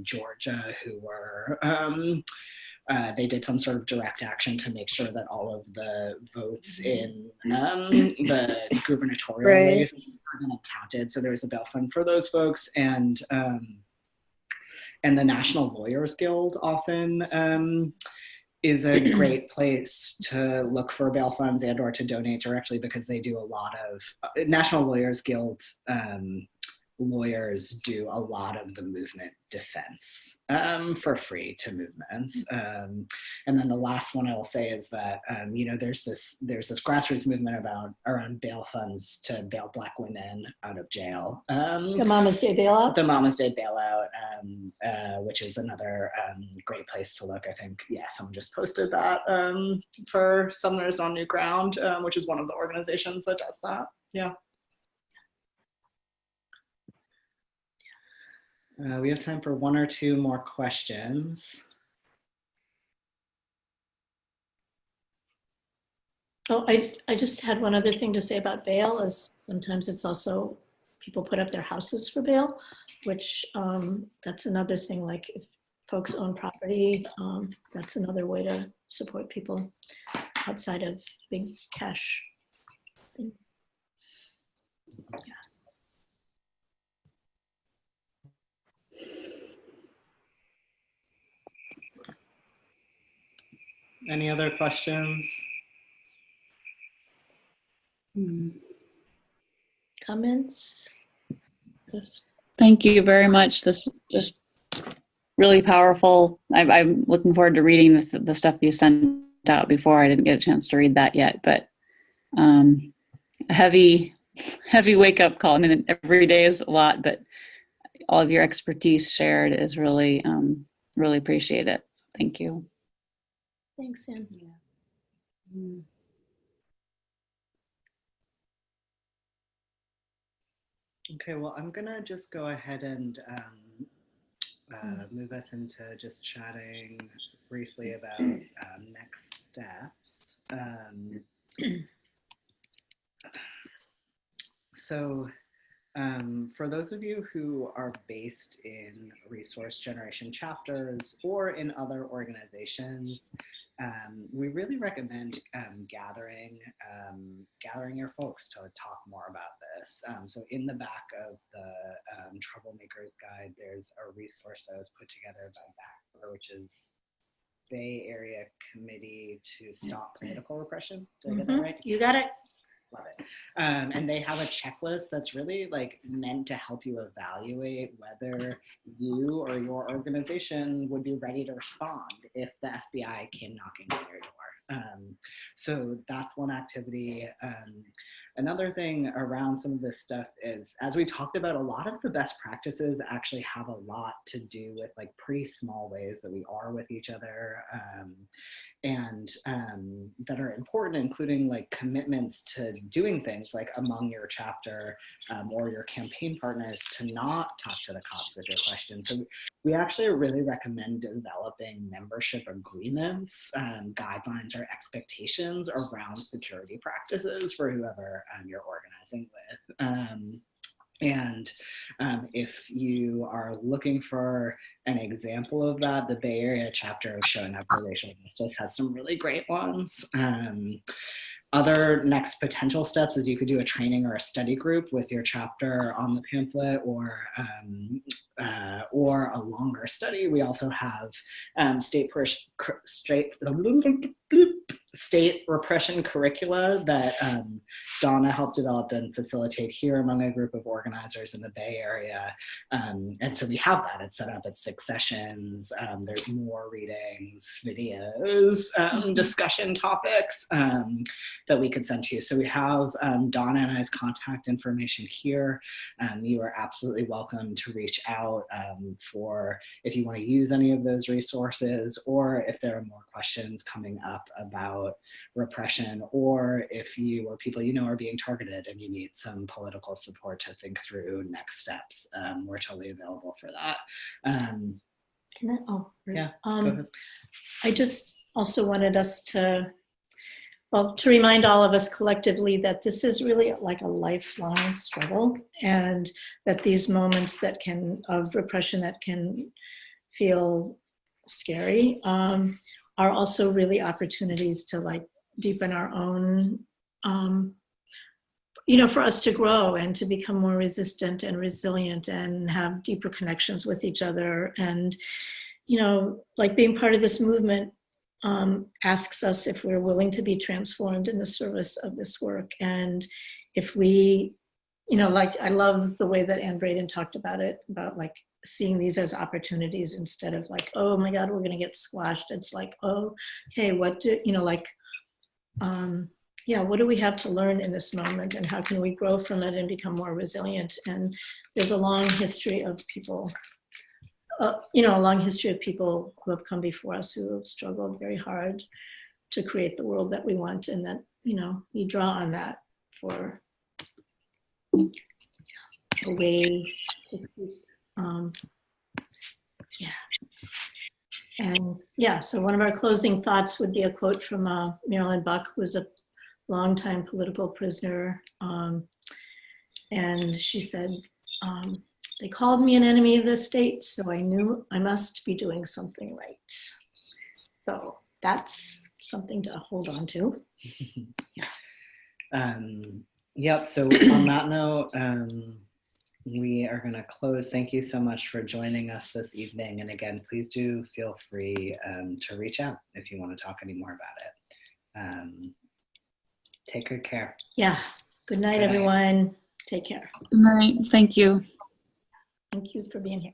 Georgia who were, they did some sort of direct action to make sure that all of the votes in the gubernatorial race are going to counted. So there's a bail fund for those folks, and the National Lawyers Guild often is a great place to look for bail funds and or to donate directly, because they do a lot of National Lawyers Guild lawyers do a lot of the movement defense for free to movements. And then the last one I will say is that there's this grassroots movement around bail funds to bail Black women out of jail. The Mama's Day bailout. The Mama's Day bailout, which is another great place to look. I think someone just posted that for Southerners on New Ground, which is one of the organizations that does that. Yeah. We have time for one or two more questions. Oh, I just had one other thing to say about bail, is sometimes it's also people put up their houses for bail, which that's another thing. Like if folks own property, that's another way to support people outside of big cash. Yeah. Any other questions? Comments? Thank you very much. This just really powerful. I'm looking forward to reading the stuff you sent out before. I didn't get a chance to read that yet, but a heavy wake up call. I mean, every day is a lot, but all of your expertise shared is really, really appreciate it. So thank you. Thanks, Anne. Okay, well, I'm gonna just go ahead and move us into just chatting briefly about next steps. So for those of you who are based in resource generation chapters or in other organizations, we really recommend gathering your folks to talk more about this. So in the back of the Troublemakers Guide, there's a resource that was put together by BACR, which is Bay Area Committee to Stop Political Repression. Did I get that right? You got it. Love it. And they have a checklist that's really like meant to help you evaluate whether you or your organization would be ready to respond if the FBI came knocking on your door. So that's one activity. Another thing around some of this stuff is, as we talked about, a lot of the best practices actually have a lot to do with like pretty small ways that we are with each other, and that are important, including like commitments to doing things like among your chapter or your campaign partners to not talk to the cops with your questions. So we actually really recommend developing membership agreements, guidelines, or expectations around security practices for whoever you're organizing with. And if you are looking for an example of that, the Bay Area chapter of Showing Up for Racial Justice has some really great ones. Other next potential steps is you could do a training or a study group with your chapter on the pamphlet, or a longer study. We also have state repression curricula that Donna helped develop and facilitate here among a group of organizers in the Bay Area. And so we have that. It's set up at 6 sessions. There's more readings, videos, discussion topics that we could send to you. So we have Donna and I's contact information here. You are absolutely welcome to reach out for if you want to use any of those resources, or if there are more questions coming up about repression, or if you or people you know are being targeted and you need some political support to think through next steps. We're totally available for that. Can I? Oh, yeah. Go ahead. I just also wanted us to, well, to remind all of us collectively that this is really like a lifelong struggle, and that these moments that of repression that can feel scary are also really opportunities to like deepen our own, for us to grow and to become more resistant and resilient and have deeper connections with each other. And, like being part of this movement asks us if we're willing to be transformed in the service of this work. And if we, like, I love the way that Anne Braden talked about it, about like seeing these as opportunities instead of like, oh my God, we're going to get squashed. It's like, oh, hey, what do we have to learn in this moment, and how can we grow from it and become more resilient? And there's a long history of people, who have come before us who have struggled very hard to create the world that we want, and that, we draw on that for a way to keep, so one of our closing thoughts would be a quote from Marilyn Buck, who was a longtime political prisoner. And she said, they called me an enemy of the state, so I knew I must be doing something right. So that's something to hold on to. Yep, so on that note, we are going to close. Thank you so much for joining us this evening. And again, please do feel free to reach out if you want to talk any more about it. Take good care. Yeah. Good night, everyone. Take care. Good night. Thank you. Thank you for being here.